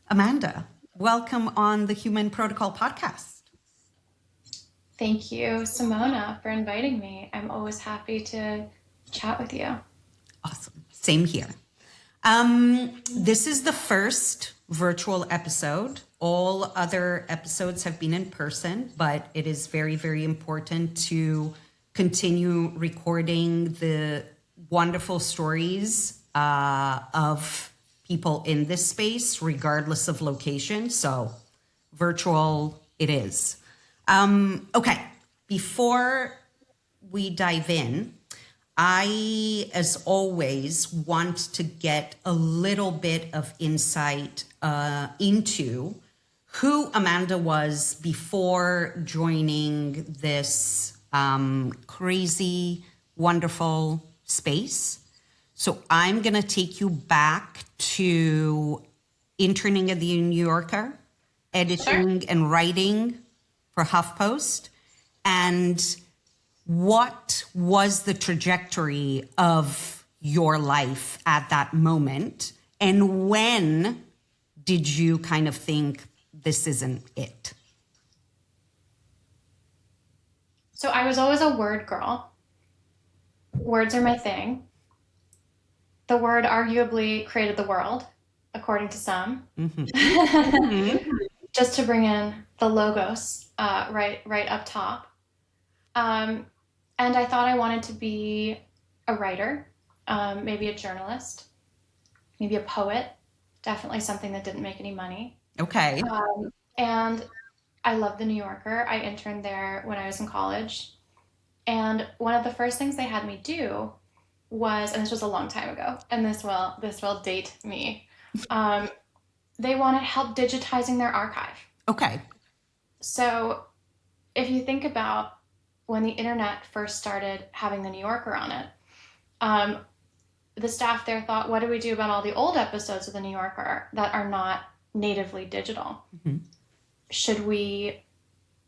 Amanda, welcome on the Human Protocol podcast. Thank you, Simona, for inviting me. I'm always happy to chat with you. Awesome. Same here. This is the first virtual episode. All other episodes have been in person, but it is very, very important to continue recording the wonderful stories of people in this space, regardless of location. So virtual it is. Okay, before we dive in, I, as always, want to get a little bit of insight into who Amanda was before joining this crazy, wonderful space. So I'm going to take you back to interning at the New Yorker, editing and writing for HuffPost, and what was the trajectory of your life at that moment? And when did you kind of think this isn't it? So I was always a word girl. Words are my thing. The word arguably created the world, according to some. Just to bring in the logos right up top. And I thought I wanted to be a writer, maybe a journalist, maybe a poet, definitely something that didn't make any money. Okay. And I love the New Yorker. I interned there when I was in college. And one of the first things they had me do was, and this was a long time ago, and this will date me. They wanted help digitizing their archive. Okay. So if you think about when the internet first started having the New Yorker on it, the staff there thought, what do we do about all the old episodes of the New Yorker that are not natively digital? Should we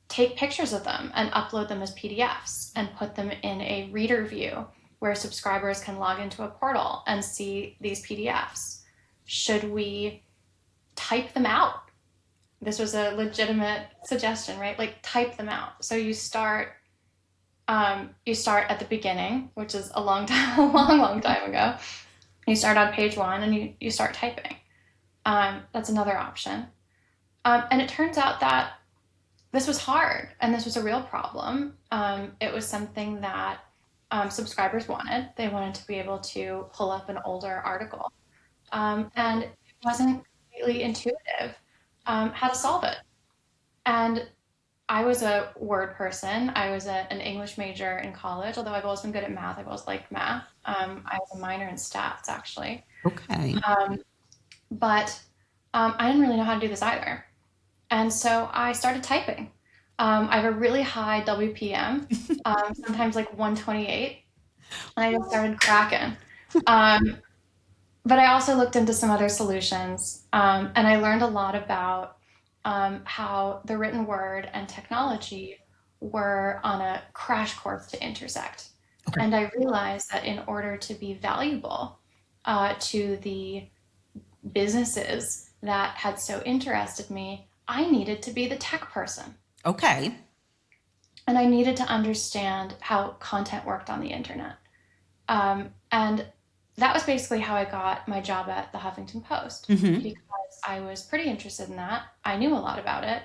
take pictures of them and upload them as PDFs and put them in a reader view where subscribers can log into a portal and see these PDFs? Should we type them out? This was a legitimate suggestion, right? Like type them out. So you start at the beginning, which is a long time ago. You start on page 1 and you start typing. That's another option. And it turns out that this was hard and this was a real problem. It was something that subscribers wanted. They wanted to be able to pull up an older article. And it wasn't completely intuitive how to solve it. And I was a word person. I was an English major in college, although I've always been good at math. I've always liked math. I was a minor in stats, actually. Okay. But I didn't really know how to do this either. And so I started typing. I have a really high WPM, sometimes like 128, and I just started cracking. But I also looked into some other solutions, and I learned a lot about how the written word and technology were on a crash course to intersect. Okay. And I realized that in order to be valuable to the businesses that had so interested me, I needed to be the tech person. Okay. And I needed to understand how content worked on the internet. And that was basically how I got my job at the Huffington Post, because I was pretty interested in that. I knew a lot about it.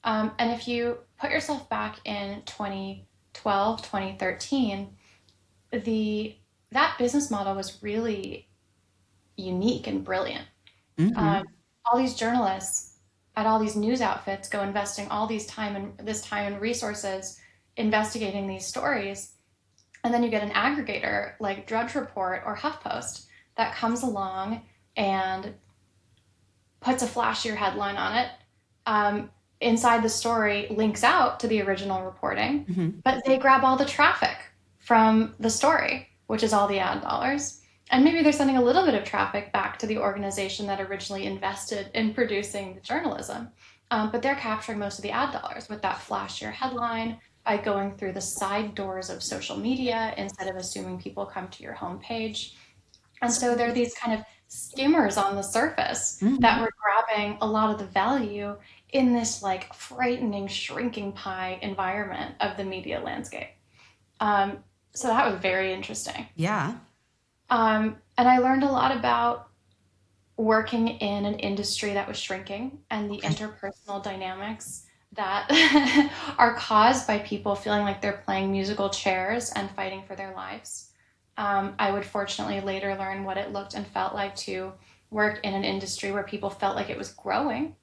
And if you put yourself back in 2012, 2013, that business model was really unique and brilliant. All these journalists at all these news outfits go investing all this time and resources investigating these stories. And then you get an aggregator like Drudge Report or HuffPost that comes along and puts a flashier headline on it. Inside the story links out to the original reporting, but they grab all the traffic from the story, which is all the ad dollars. And maybe they're sending a little bit of traffic back to the organization that originally invested in producing the journalism. But they're capturing most of the ad dollars with that flashier headline, by going through the side doors of social media instead of assuming people come to your homepage. And so there are these kind of skimmers on the surface that were grabbing a lot of the value in this like frightening shrinking pie environment of the media landscape. So that was very interesting. Yeah. And I learned a lot about working in an industry that was shrinking and the interpersonal dynamics that are caused by people feeling like they're playing musical chairs and fighting for their lives. I would fortunately later learn what it looked and felt like to work in an industry where people felt like it was growing,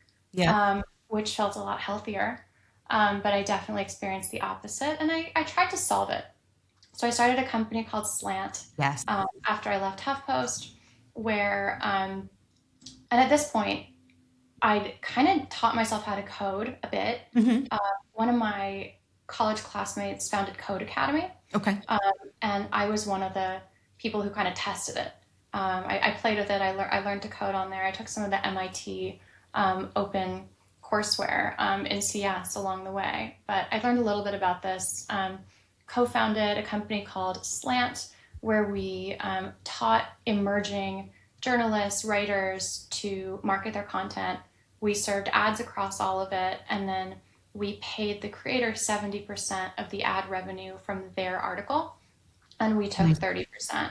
which felt a lot healthier. But I definitely experienced the opposite, and I tried to solve it. So I started a company called Slant after I left HuffPost, where, and at this point, I'd kind of taught myself how to code a bit. One of my college classmates founded Code Academy. And I was one of the people who kind of tested it. I played with it. I learned to code on there. I took some of the MIT open courseware in CS along the way. But I learned a little bit about this. Co-founded a company called Slant, where we taught emerging journalists, writers to market their content. We served ads across all of it, and then we paid the creator 70% of the ad revenue from their article, and we took 30%.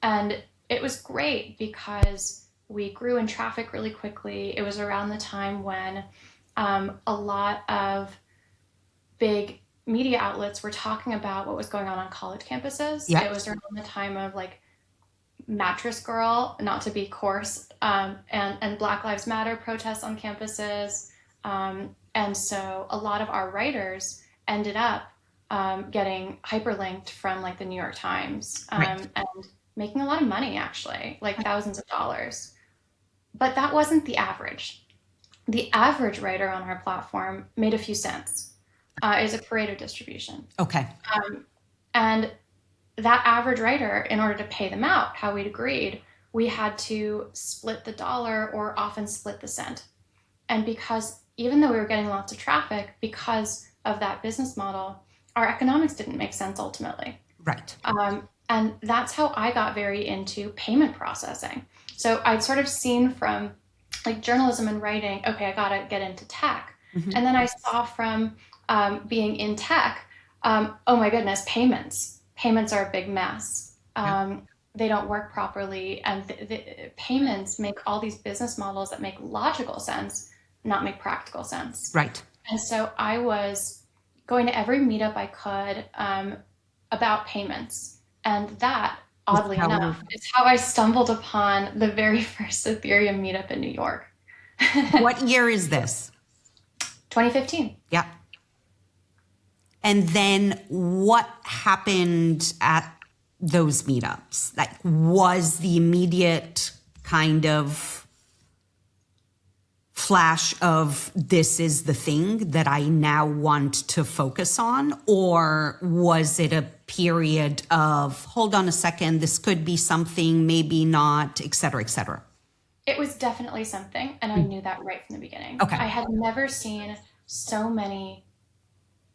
And it was great because we grew in traffic really quickly. It was around the time when a lot of big media outlets were talking about what was going on college campuses. It was around the time of like Mattress Girl, not to be coarse, and Black Lives Matter protests on campuses. And so a lot of our writers ended up getting hyperlinked from like the New York Times and making a lot of money, actually, like thousands of dollars. But that wasn't the average. The average writer on our platform made a few cents. Is a Pareto distribution. And that average writer, in order to pay them out, how we'd agreed, we had to split the dollar or often split the cent. And because even though we were getting lots of traffic, because of that business model, our economics didn't make sense ultimately. And that's how I got very into payment processing. So I'd sort of seen from like journalism and writing, okay, I got to get into tech. And then I saw from being in tech, oh my goodness, payments. Payments are a big mess. They don't work properly. And the payments make all these business models that make logical sense, not make practical sense. And so I was going to every meetup I could about payments. And that, oddly enough, is how I stumbled upon the very first Ethereum meetup in New York. What year is this? 2015. And then what happened at those meetups? Like, was the immediate kind of flash of this is the thing that I now want to focus on? Or was it a period of, hold on a second, this could be something, maybe not, et cetera, et cetera? It was definitely something. And I knew that right from the beginning. I had never seen so many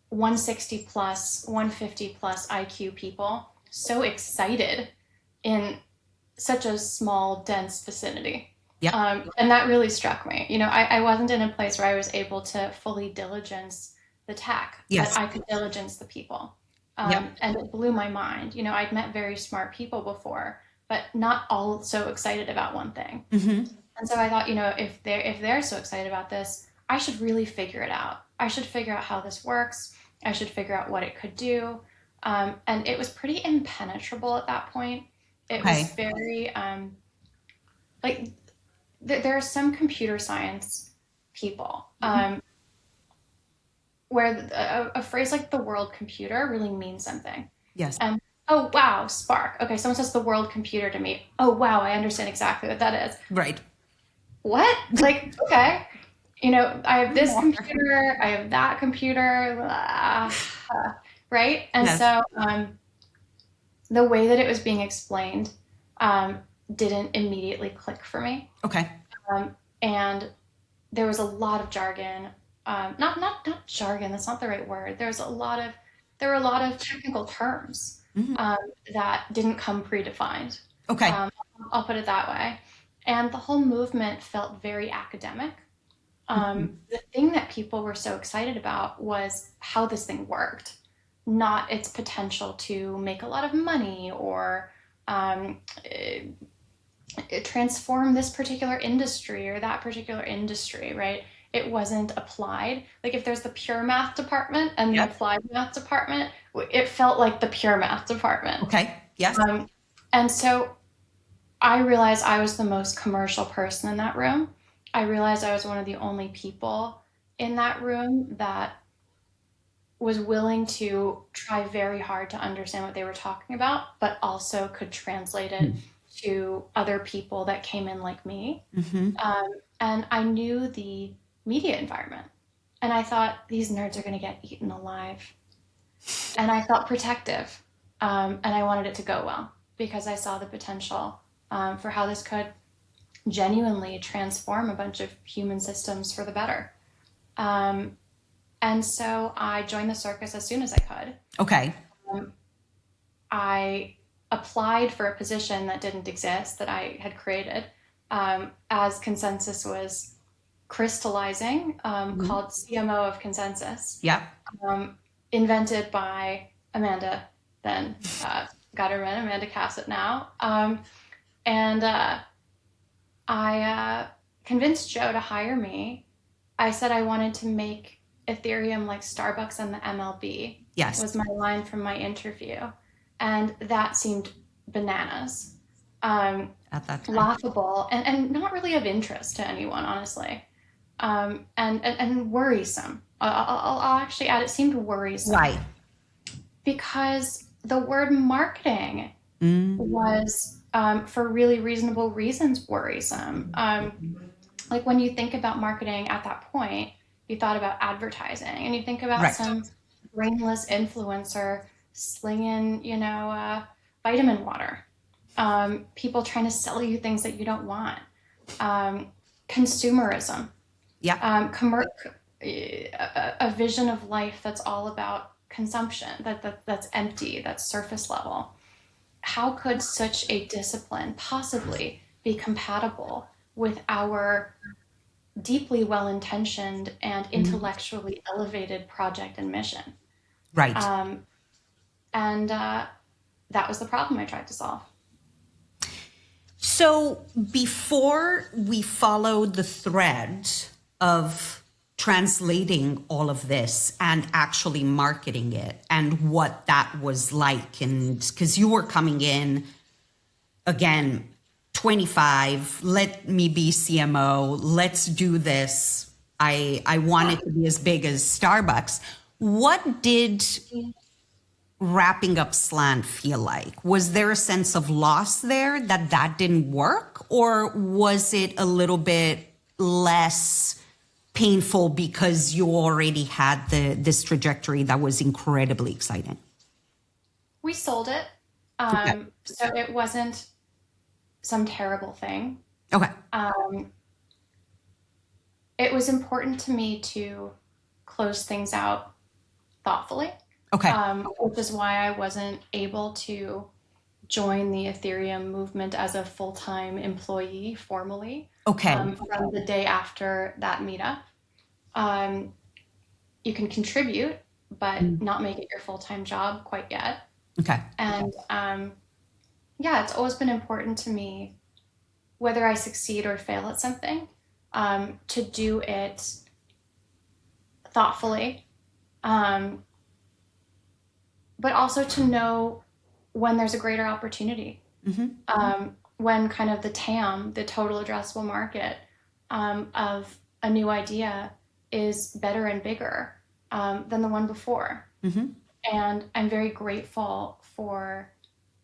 160 plus, 150 plus IQ people so excited in such a small, dense vicinity. And that really struck me. You know, I wasn't in a place where I was able to fully diligence the tech, but I could diligence the people. And it blew my mind. You know, I'd met very smart people before, but not all so excited about one thing. And so I thought, you know, if they're so excited about this, I should really figure it out. I should figure out how this works. I should figure out what it could do. And it was pretty impenetrable at that point. It was very, like, there are some computer science people where a phrase like the world computer really means something. Oh, wow, Spark. Okay, someone says the world computer to me. Oh, wow, I understand exactly what that is. What? Like, okay. You know, I have this computer, I have that computer, right? And so the way that it was being explained didn't immediately click for me. And there was a lot of jargon, not jargon, that's not the right word. There were a lot of technical terms that didn't come predefined. I'll put it that way. And the whole movement felt very academic. The thing that people were so excited about was how this thing worked, not its potential to make a lot of money or um, transform this particular industry or that particular industry, right? It wasn't applied. Like if there's the pure math department and the Yep. applied math department, it felt like the pure math department. Okay. Yes. And so I realized I was the most commercial person in that room. I realized I was one of the only people in that room that was willing to try very hard to understand what they were talking about, but also could translate it to other people that came in like me. And I knew the media environment. And I thought, these nerds are going to get eaten alive. And I felt protective. And I wanted it to go well because I saw the potential for how this could genuinely transform a bunch of human systems for the better. And so I joined the circus as soon as I could. Okay. I applied for a position that didn't exist that I had created as Consensus was crystallizing, called CMO of Consensus. Yep. Invented by Amanda, then got her in, Amanda Cassatt now. And I convinced Joe to hire me. I said I wanted to make Ethereum like Starbucks and the MLB. Yes. Was my line from my interview. And that seemed bananas. At that time. Laughable and not really of interest to anyone, honestly. And worrisome. I'll actually add, it seemed worrisome. Right. Because the word marketing was, for really reasonable reasons, worrisome. Like when you think about marketing at that point, you thought about advertising and you think about some brainless influencer slinging, vitamin water. People trying to sell you things that you don't want. Consumerism. Yeah. A vision of life that's all about consumption, that's empty, that's surface level. How could such a discipline possibly be compatible with our deeply well-intentioned and intellectually elevated project and mission? Right. And that was the problem I tried to solve. So before we followed the thread of translating all of this and actually marketing it and what that was like, and because you were coming in, again, 25, let me be CMO, let's do this. I want it to be as big as Starbucks. What did wrapping up Slant feel like? Was there a sense of loss there that didn't work? Or was it a little bit less painful because you already had this trajectory that was incredibly exciting? We sold it. So it wasn't some terrible thing. Okay. It was important to me to close things out thoughtfully. Okay. Which is why I wasn't able to join the Ethereum movement as a full-time employee formally. Okay. From the day after that meetup. You can contribute, but not make it your full-time job quite yet. Okay. And it's always been important to me, whether I succeed or fail at something, to do it thoughtfully. But also to know when there's a greater opportunity, when kind of the TAM, the total addressable market of a new idea is better and bigger than the one before. And I'm very grateful for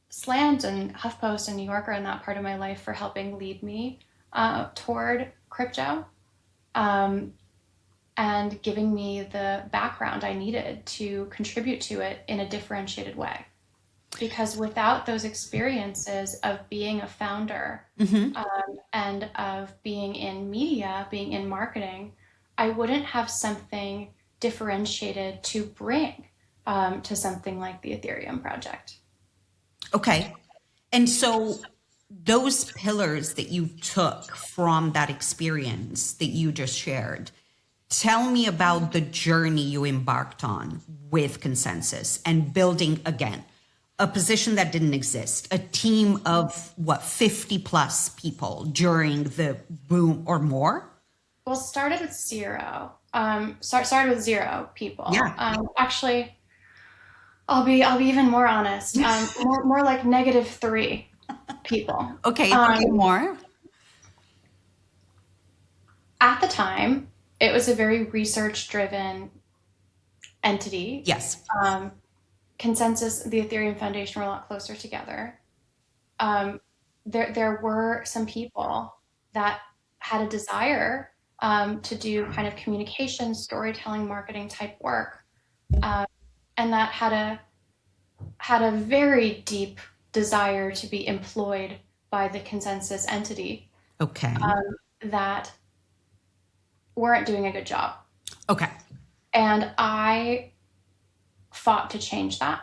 Slant and HuffPost and New Yorker in that part of my life for helping lead me toward crypto. And giving me the background I needed to contribute to it in a differentiated way. Because without those experiences of being a founder and of being in media, being in marketing, I wouldn't have something differentiated to bring to something like the Ethereum project. Okay. And so those pillars that you took from that experience that you just shared, tell me about the journey you embarked on with Consensus and building, again, a position that didn't exist, a team of 50 plus people during the boom or more? Well, started with zero. Started with 0 people. Yeah. Actually, I'll be even more honest. More like -3 people. Okay, more. At the time, it was a very research-driven entity. Yes. Consensus, the Ethereum Foundation were a lot closer together. There were some people that had a desire to do kind of communication, storytelling, marketing type work, and that had a very deep desire to be employed by the Consensus entity. Okay. That weren't doing a good job. Okay. And I fought to change that.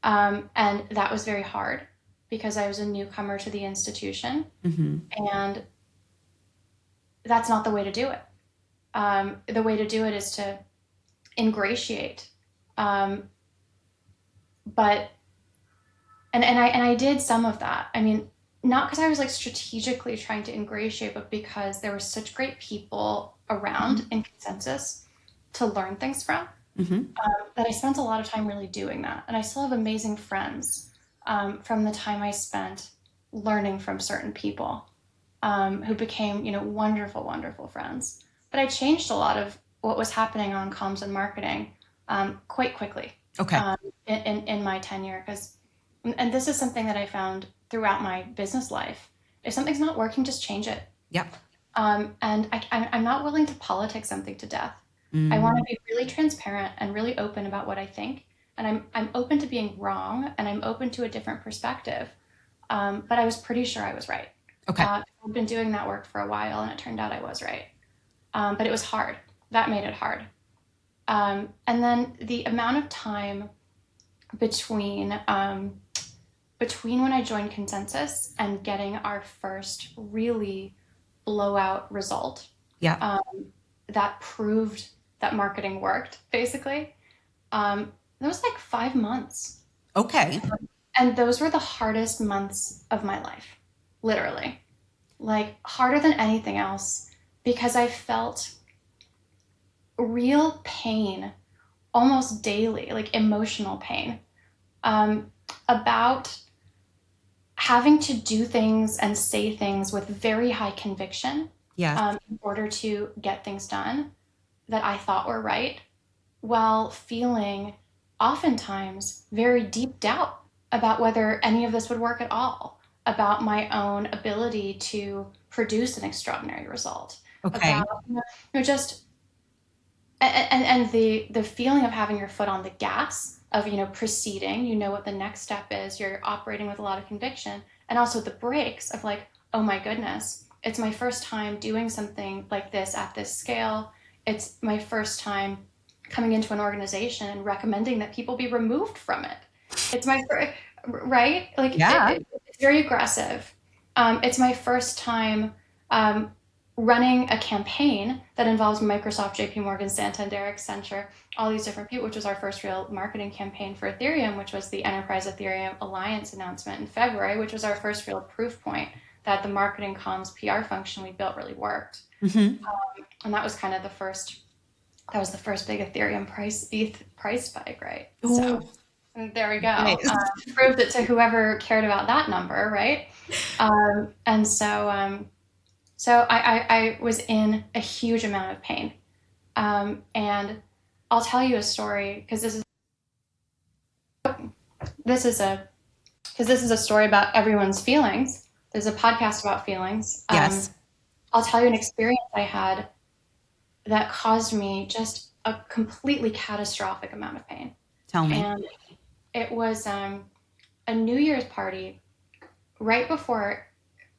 And that was very hard because I was a newcomer to the institution. And that's not the way to do it. The way to do it is to ingratiate. But I did some of that. I mean, not because I was like strategically trying to ingratiate, but because there were such great people around in Consensus to learn things from, that I spent a lot of time really doing that. And I still have amazing friends from the time I spent learning from certain people who became, wonderful, wonderful friends. But I changed a lot of what was happening on comms and marketing quite quickly. Okay. In my tenure, and this is something that I found throughout my business life. If something's not working, just change it. Yep. And I'm not willing to politic something to death. I want to be really transparent and really open about what I think. And I'm open to being wrong, and I'm open to a different perspective. But I was pretty sure I was right. Okay. I've been doing that work for a while, and it turned out I was right. But it was hard. That made it hard. And then the amount of time between when I joined Consensus and getting our first really blowout result, that proved that marketing worked, basically, that was like 5 months. Okay. And those were the hardest months of my life, literally, like harder than anything else, because I felt real pain almost daily, like emotional pain, about having to do things and say things with very high conviction in order to get things done that I thought were right, while feeling oftentimes very deep doubt about whether any of this would work at all, about my own ability to produce an extraordinary result. Okay. About, just and the feeling of having your foot on the gas, of proceeding, what the next step is, you're operating with a lot of conviction, and also the brakes of like, oh my goodness, it's my first time doing something like this at this scale. It's my first time coming into an organization and recommending that people be removed from it. It's my first, right? Like, it's very aggressive. It's my first time running a campaign that involves Microsoft, JP Morgan, Santander, Accenture, all these different people, which was our first real marketing campaign for Ethereum, which was the Enterprise Ethereum Alliance announcement in February, which was our first real proof point that the marketing comms PR function we built really worked. And that was kind of the first big Ethereum price spike, right? Ooh. So there we go. Nice. Proved it to whoever cared about that number, right? And so I was in a huge amount of pain. And I'll tell you a story, because this is a story about everyone's feelings. There's a podcast about feelings. Yes. I'll tell you an experience I had that caused me just a completely catastrophic amount of pain. Tell me. And it was a New Year's party right before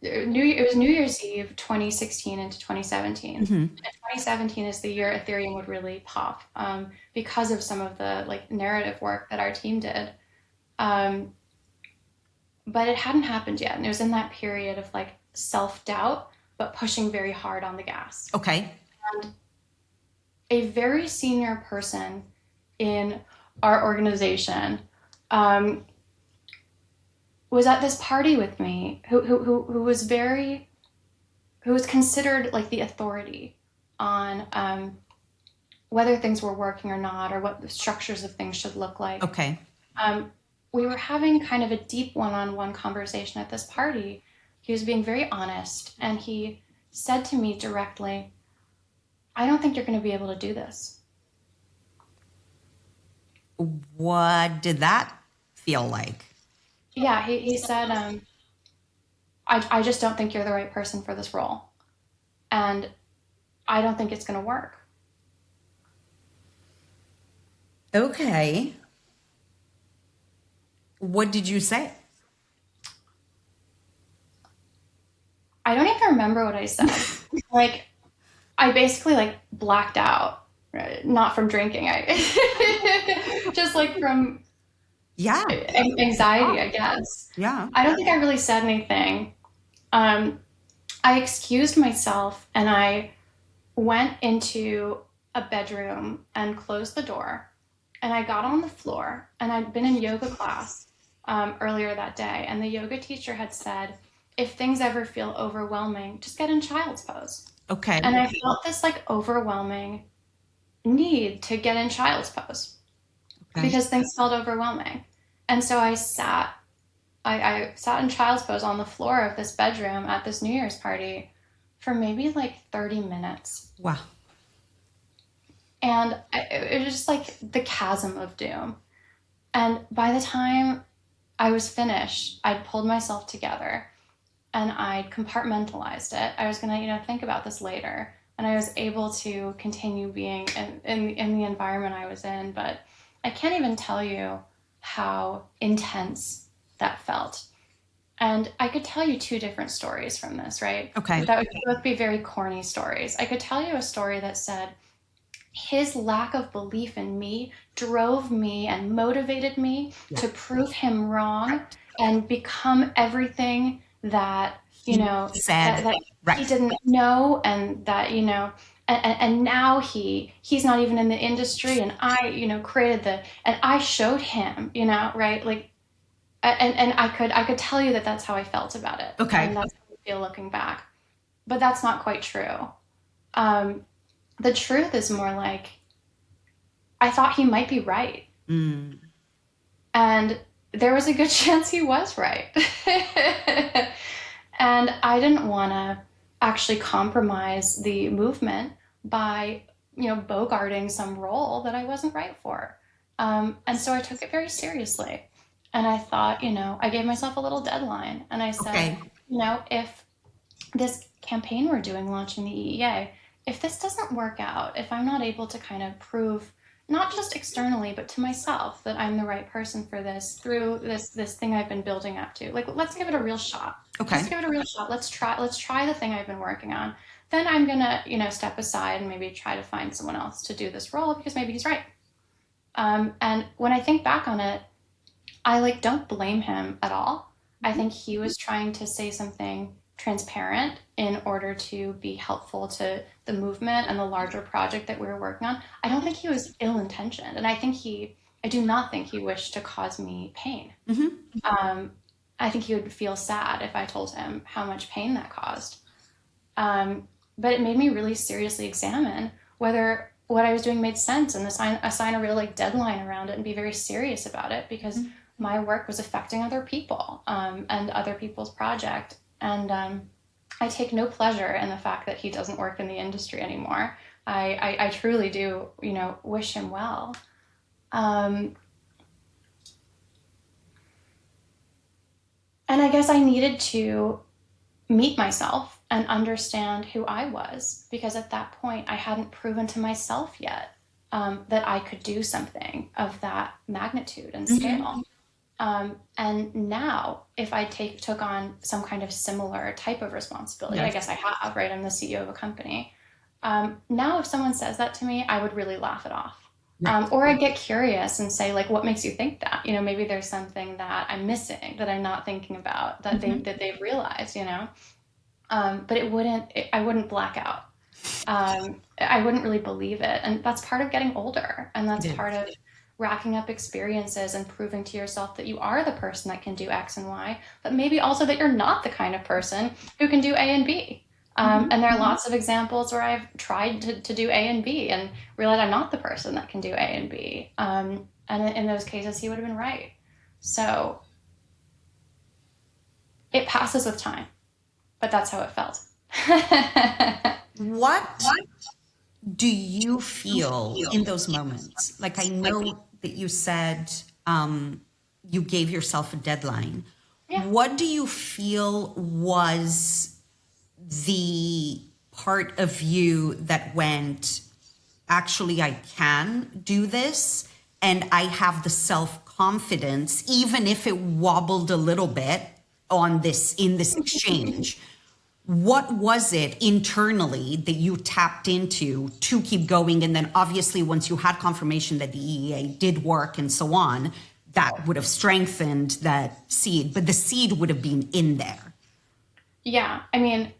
it was New Year's Eve 2016 into 2017. And 2017 is the year Ethereum would really pop, because of some of the like narrative work that our team did. but it hadn't happened yet. And it was in that period of like self-doubt, but pushing very hard on the gas. Okay. And a very senior person in our organization was at this party with me who was considered like the authority on whether things were working or not, or what the structures of things should look like. Okay. We were having kind of a deep one-on-one conversation at this party. He was being very honest, and he said to me directly, "I don't think you're going to be able to do this." What did that feel like? Yeah, he said, I just don't think you're the right person for this role. And I don't think it's going to work. Okay. What did you say? I don't even remember what I said. Like, I basically like blacked out, right? Not from drinking. I just like from anxiety, I guess. Yeah. I don't think I really said anything. I excused myself and I went into a bedroom and closed the door. And I got on the floor, and I'd been in yoga class earlier that day. And the yoga teacher had said, if things ever feel overwhelming, just get in child's pose. Okay. And I felt this like overwhelming need to get in child's pose because things felt overwhelming. And so I sat in child's pose on the floor of this bedroom at this New Year's party for maybe like 30 minutes. Wow. And it was just like the chasm of doom. And by the time I was finished, I'd pulled myself together and I'd compartmentalized it. I was going to, think about this later. And I was able to continue being in the environment I was in. But I can't even tell you how intense that felt. And I could tell you two different stories from this, right? Okay. That would both be very corny stories. I could tell you a story that said, his lack of belief in me drove me and motivated me to prove him wrong and become everything that, said that he didn't know, and that, and now he's not even in the industry, and I, created and I showed him, right? Like, and I could tell you that that's how I felt about it. Okay. And that's how I feel looking back. But that's not quite true. The truth is more like, I thought he might be right. Mm. And there was a good chance he was right. And I didn't want to actually compromise the movement by, bogarting some role that I wasn't right for. And so I took it very seriously. And I thought, I gave myself a little deadline. And I said, if this campaign we're doing, launching the EEA, if this doesn't work out, if I'm not able to kind of prove, not just externally, but to myself, that I'm the right person for this through this thing I've been building up to, like, let's give it a real shot. Okay. Let's give it a real shot. Let's try the thing I've been working on. Then I'm gonna, step aside and maybe try to find someone else to do this role because maybe he's right. And when I think back on it, I don't blame him at all. I think he was trying to say something transparent in order to be helpful to the movement and the larger project that we were working on. I don't think he was ill-intentioned, and I do not think he wished to cause me pain. Mm-hmm. I think he would feel sad if I told him how much pain that caused. But it made me really seriously examine whether what I was doing made sense, and assign a real deadline around it and be very serious about it, because my work was affecting other people and other people's project. And I take no pleasure in the fact that he doesn't work in the industry anymore. I truly do, wish him well. And I guess I needed to meet myself and understand who I was, because at that point I hadn't proven to myself yet that I could do something of that magnitude and scale. And now, if I took on some kind of similar type of responsibility, I guess I have, right? I'm the CEO of a company. Now, if someone says that to me, I would really laugh it off. Right. Or I'd get curious and say, like, what makes you think that? Maybe there's something that I'm missing that I'm not thinking about that they've realized, but I wouldn't black out. I wouldn't really believe it. And that's part of getting older. And that's It part is. of racking up experiences and proving to yourself that you are the person that can do X and Y, but maybe also that you're not the kind of person who can do A and B. And there are lots of examples where I've tried to do A and B and realized I'm not the person that can do A and B. And in those cases, he would have been right. So it passes with time, but that's how it felt. What do you feel in those moments? Like, I know that you said you gave yourself a deadline. Yeah. What do you feel was the part of you that went, actually, I can do this, and I have the self-confidence, even if it wobbled a little bit in this exchange? What was it internally that you tapped into to keep going? And then obviously, once you had confirmation that the EEA did work and so on, that would have strengthened that seed, but the seed would have been in there. Yeah. I mean,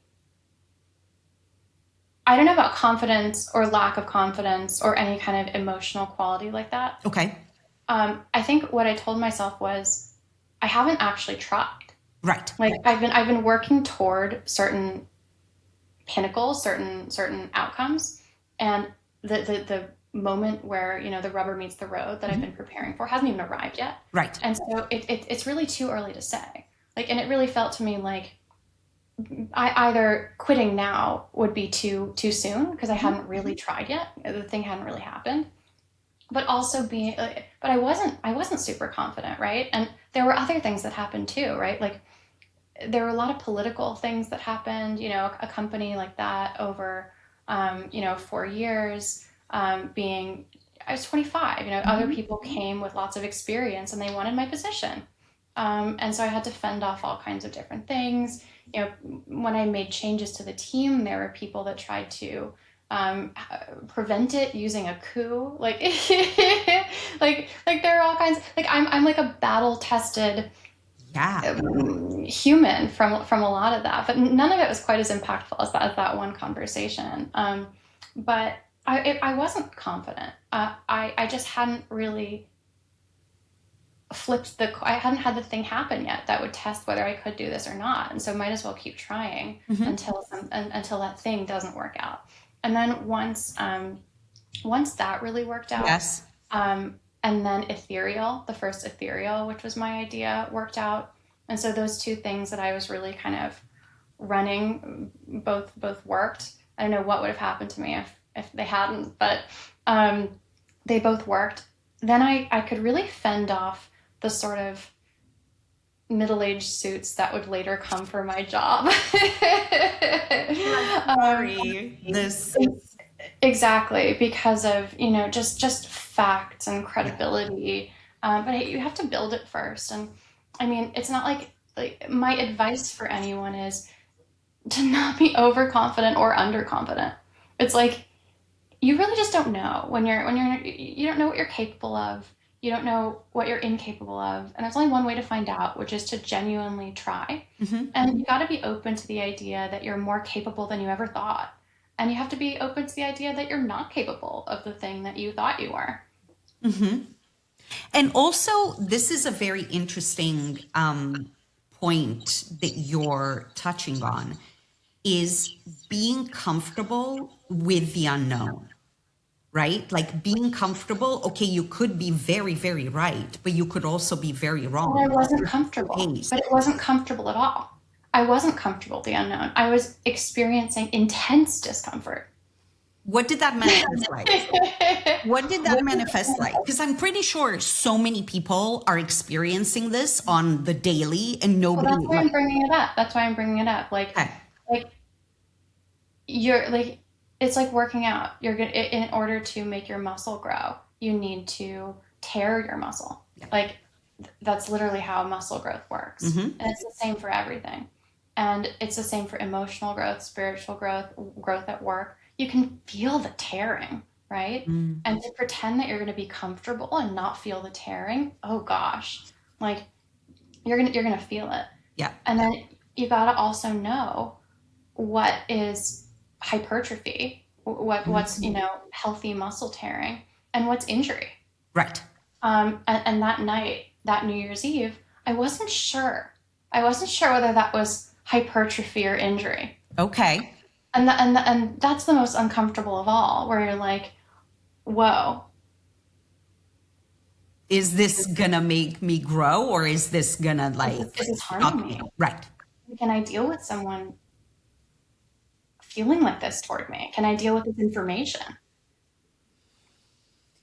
I don't know about confidence or lack of confidence or any kind of emotional quality like that. Okay. I think what I told myself was, I haven't actually tried. Right. Like, I've been working toward certain pinnacles, certain outcomes, and the moment where the rubber meets the road that I've been preparing for hasn't even arrived yet. Right. And so it's really too early to say. Like, and it really felt to me like I either quitting now would be too soon because I hadn't really tried yet. The thing hadn't really happened. But also but I wasn't super confident, right? And there were other things that happened too, right? Like, there were a lot of political things that happened, a company like that over 4 years, I was 25, other people came with lots of experience and they wanted my position. And so I had to fend off all kinds of different things. When I made changes to the team, there were people that tried to prevent it using a coup. Like, like there are all kinds. Like, I'm like a battle tested human from a lot of that, but none of it was quite as impactful as that one conversation. But I wasn't confident. I just hadn't really I hadn't had the thing happen yet that would test whether I could do this or not. And so might as well keep trying until that thing doesn't work out. And then once that really worked out, Yes. and then the first ethereal, which was my idea, worked out. And so those two things that I was really kind of running, both worked. I don't know what would have happened to me if they hadn't, but they both worked. Then I could really fend off the sort of middle-aged suits that would later come for my job. Exactly, because of just facts and credibility. But you have to build it first. And I mean, it's not like my advice for anyone is to not be overconfident or underconfident. It's like, you really just don't know when you don't know what you're capable of. You don't know what you're incapable of. And there's only one way to find out, which is to genuinely try. And you got to be open to the idea that you're more capable than you ever thought. And you have to be open to the idea that you're not capable of the thing that you thought you were. And also, this is a very interesting point that you're touching on, is being comfortable with the unknown, right? Like, being comfortable. Okay, you could be very, very right, but you could also be very wrong. And I wasn't comfortable, but it wasn't comfortable at all. I wasn't comfortable with the unknown. I was experiencing intense discomfort. What did that manifest like? What did that manifest like? Because I'm pretty sure so many people are experiencing this on the daily, and nobody. Well, that's why I'm bringing it up. Like, Okay. like you're like, it's like working out. In order to make your muscle grow, you need to tear your muscle. Like, that's literally how muscle growth works. And it's the same for everything. And it's the same for emotional growth, spiritual growth at work. You can feel the tearing. right? And to pretend that you're going to be comfortable and not feel the tearing, oh gosh, like you're gonna feel it. Yeah. And then you got to also know what is hypertrophy, what's healthy muscle tearing, and what's injury. Right. And that night, that New Year's Eve, I wasn't sure. I wasn't sure whether that was hypertrophy or injury. Okay. And that's the most uncomfortable of all, where you're like, whoa. Is this gonna make me grow, or is this gonna Is this stop harming me? Right. Can I deal with someone feeling like this toward me? Can I deal with this information?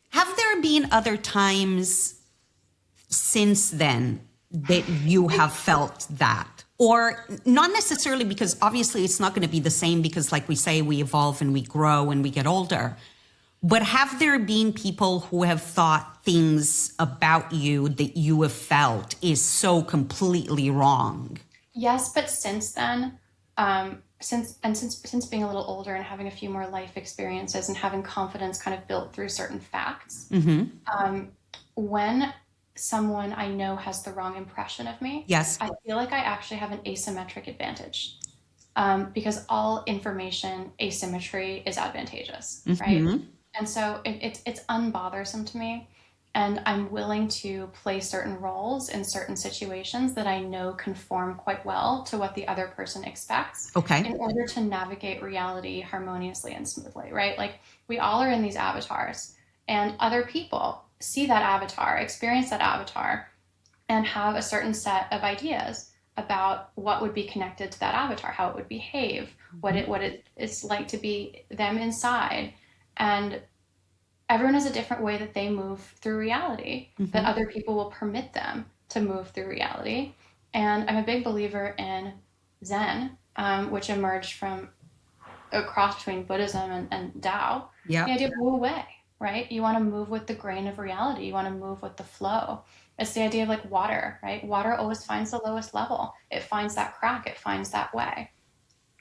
Have there been other times since then that you have felt that? Or not necessarily, because obviously it's not going to be the same, because like we say, we evolve and we grow and we get older. But have there been people who have thought things about you that you have felt is so completely wrong? Yes, but since then, since being a little older and having a few more life experiences and having confidence kind of built through certain facts, when someone I know has the wrong impression of me, Yes. I feel like I actually have an asymmetric advantage, because all information asymmetry is advantageous, right? And so it's unbothersome to me. And I'm willing to play certain roles in certain situations that I know conform quite well to what the other person expects, Okay. in order to navigate reality harmoniously and smoothly, right? Like, we all are in these avatars, and other people see that avatar, experience that avatar, and have a certain set of ideas about what would be connected to that avatar, how it would behave, what it is like to be them inside. And everyone has a different way that they move through reality, that other people will permit them to move through reality. And I'm a big believer in Zen, which emerged from a cross between Buddhism and Tao. Yeah. The idea of Wu Wei, right? You want to move with the grain of reality. You want to move with the flow. It's the idea of like water, right? Water always finds the lowest level. It finds that crack. It finds that way.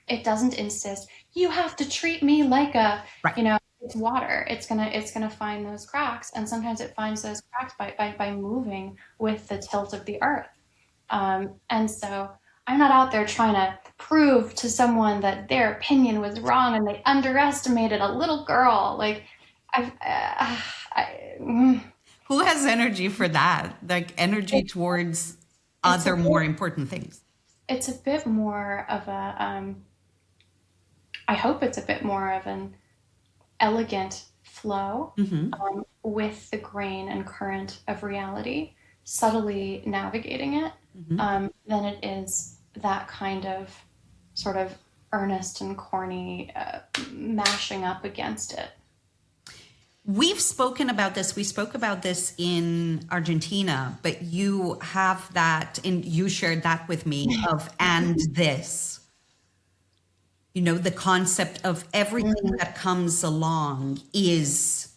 It doesn't insist, you have to treat me like a, Right. it's water. It's gonna find those cracks, and sometimes it finds those cracks by moving with the tilt of the earth. And so I'm not out there trying to prove to someone that their opinion was wrong and they underestimated a little girl. Like, Who has energy for that? Like energy towards other more important things. It's a bit more of a, I hope it's a bit more of an elegant flow, with the grain and current of reality, subtly navigating it, than it is that kind of sort of earnest and corny mashing up against it. We've spoken about this. We spoke about this in Argentina, but you have that, and you shared that with me of, and this, the concept of everything that comes along is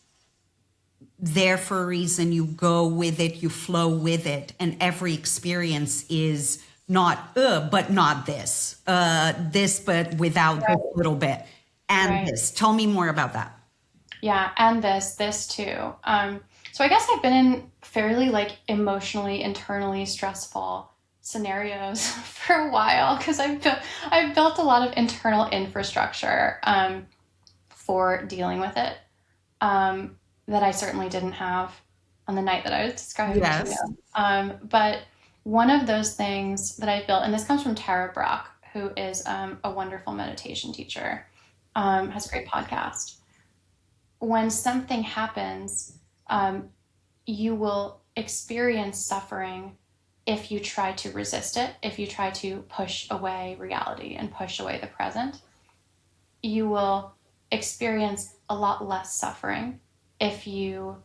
there for a reason. You go with it, you flow with it. And every experience is not, but not this, this, but without this little bit. And this. Tell me more about that. Yeah, and this too. So I guess I've been in fairly like emotionally, internally stressful scenarios for a while, because I've built a lot of internal infrastructure for dealing with it, that I certainly didn't have on the night that I was describing to you. But one of those things that I built, and this comes from Tara Brach, who is a wonderful meditation teacher, has a great podcast. When something happens, you will experience suffering if you try to resist it, if you try to push away reality and push away the present. You will experience a lot less suffering if you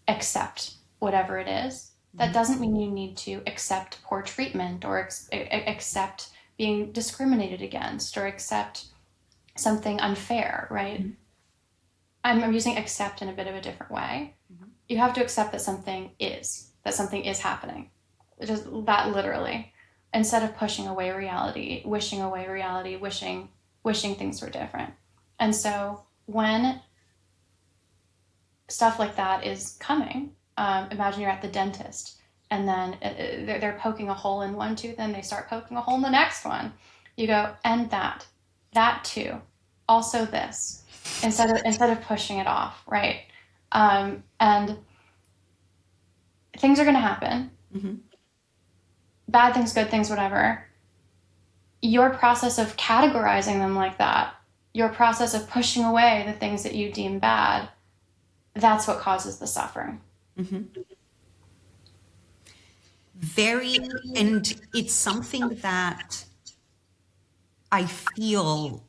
accept whatever it is. That doesn't mean you need to accept poor treatment or accept being discriminated against or accept something unfair, right? I'm using accept in a bit of a different way. You have to accept that something is happening. Just that literally. Instead of pushing away reality, wishing wishing things were different. And so when stuff like that is coming. Imagine you're at the dentist, and then they're poking a hole in one tooth, and they start poking a hole in the next one. You go, and that too, also this, instead of pushing it off, right? And things are going to happen. Mm-hmm. Bad things, good things, whatever. Your process of categorizing them like that, your process of pushing away the things that you deem bad, that's what causes the suffering. Mm-hmm. And it's something that I feel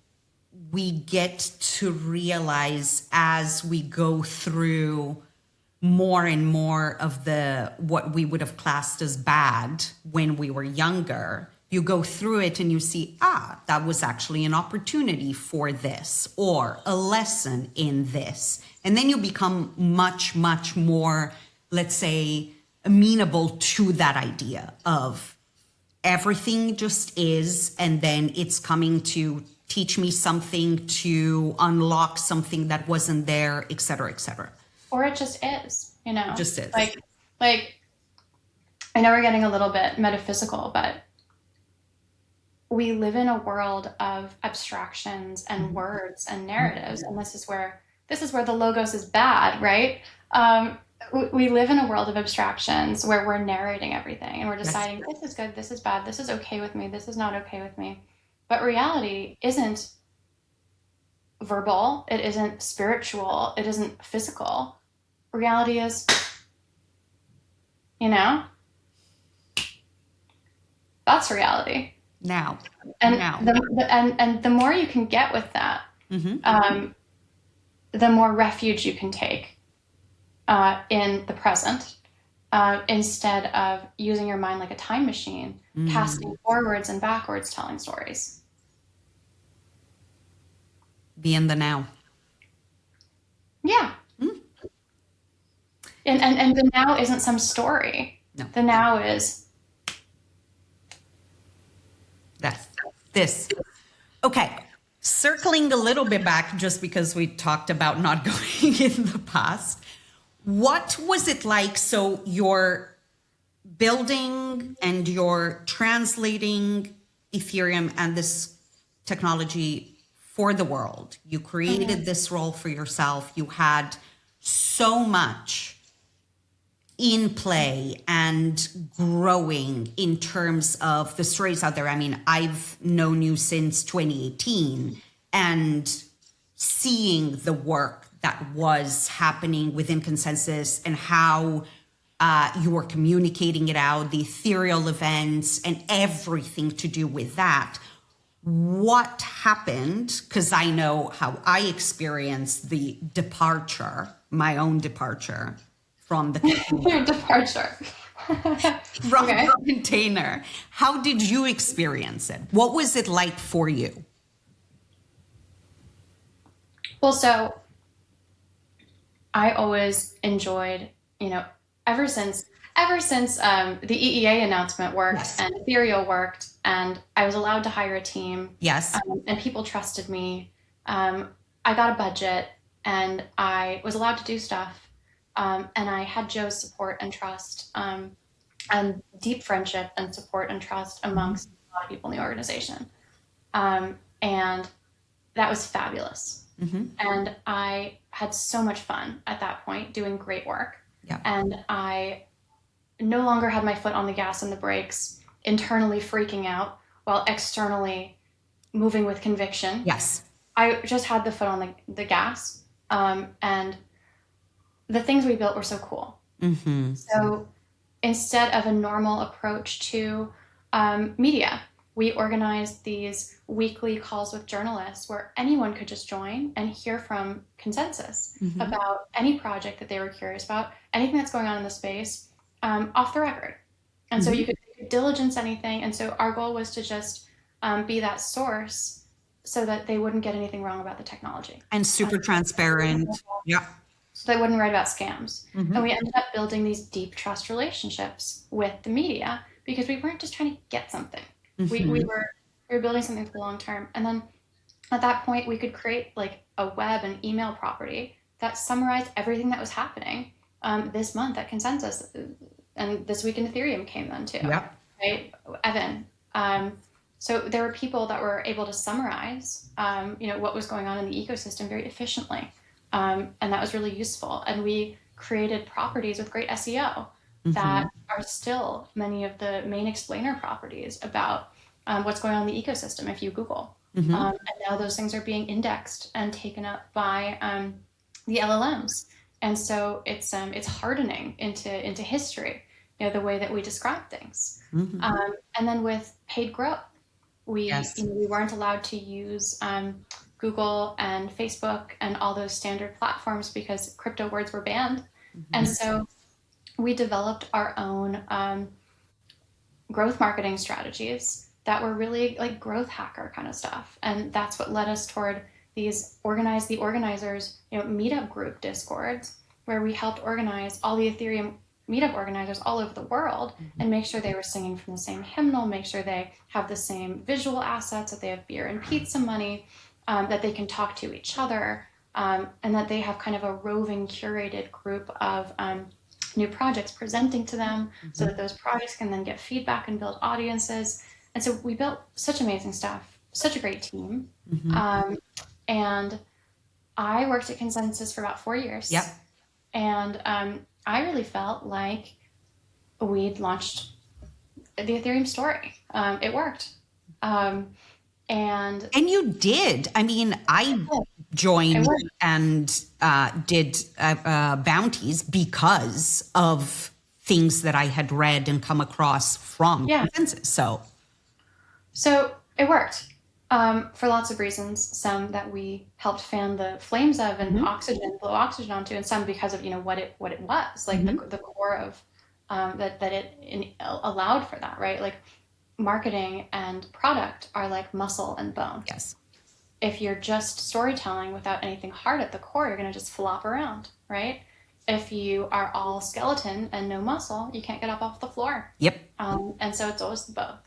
we get to realize as we go through more and more of what we would have classed as bad when we were younger. You go through it and you see, that was actually an opportunity for this, or a lesson in this. And then you become much, much more, let's say, amenable to that idea of everything just is, and then it's coming to teach me something, to unlock something that wasn't there, et cetera, et cetera. Or it just is, Just is. Like, I know we're getting a little bit metaphysical, but we live in a world of abstractions and words and narratives, and this is where the logos is bad, right? We live in a world of abstractions where we're narrating everything, and we're deciding, this is good, this is bad, this is okay with me, this is not okay with me. But reality isn't verbal, it isn't spiritual, it isn't physical. Reality is, that's reality. Now. And now. And the more you can get with that, Mm-hmm. The more refuge you can take in the present, instead of using your mind like a time machine, casting forwards and backwards, telling stories. Be in the now. Yeah. And the now isn't some story. No. The now is this. Okay. Circling a little bit back, just because we talked about not going in the past. What was it like? So you're building and you're translating Ethereum and this technology for the world. You created this role for yourself. You had so much in play and growing in terms of the stories out there. I mean, I've known you since 2018, and seeing the work that was happening within Consensus and how you were communicating it out, the ethereal events and everything to do with that. What happened? Because I know how I experienced the departure, my own departure from the your departure. from the container. How did you experience it? What was it like for you? Well, so I always enjoyed, ever since the EEA announcement worked and Ethereal worked, and I was allowed to hire a team. Yes. And people trusted me. I got a budget, and I was allowed to do stuff. And I had Joe's support and trust, and deep friendship and support and trust amongst a lot of people in the organization. And that was fabulous. And I had so much fun at that point doing great work. Yeah. And I no longer had my foot on the gas and the brakes, internally freaking out while externally moving with conviction. Yes. I just had the foot on the gas. And the things we built were so cool. So instead of a normal approach to media, we organized these weekly calls with journalists where anyone could just join and hear from Consensus about any project that they were curious about, anything that's going on in the space, off the record. And so you could diligence anything. And so our goal was to just be that source so that they wouldn't get anything wrong about the technology. And super transparent. Yeah. So they wouldn't write about scams. And we ended up building these deep trust relationships with the media because we weren't just trying to get something. We were building something for the long term. And then at that point, we could create like a web and email property that summarized everything that was happening this month at Consensus, and this week in Ethereum came then too. Yep. Right, Evan. So there were people that were able to summarize, what was going on in the ecosystem very efficiently, and that was really useful. And we created properties with great SEO that are still many of the main explainer properties about what's going on in the ecosystem if you Google. And now those things are being indexed and taken up by the LLMs. And so it's hardening into history, the way that we describe things. And then with paid growth, we weren't allowed to use Google and Facebook and all those standard platforms because crypto words were banned. And so we developed our own growth marketing strategies that were really like growth hacker kind of stuff. And that's what led us toward the organizers, meetup group Discords, where we helped organize all the Ethereum meetup organizers all over the world and make sure they were singing from the same hymnal, make sure they have the same visual assets, that they have beer and pizza money, that they can talk to each other, and that they have kind of a roving curated group of new projects presenting to them so that those projects can then get feedback and build audiences. And so we built such amazing stuff, such a great team. And I worked at Consensus for about 4 years. Yep. And I really felt like we'd launched the Ethereum story. It worked. And you did. I mean, I joined and did bounties because of things that I had read and come across from Consensus. So it worked for lots of reasons. Some that we helped fan the flames of and blow oxygen onto, and some because of what it was like the core of that it allowed for that, right? Like marketing and product are like muscle and bone. Yes. If you're just storytelling without anything hard at the core, you're going to just flop around, right? If you are all skeleton and no muscle, you can't get up off the floor. Yep. And so it's always both.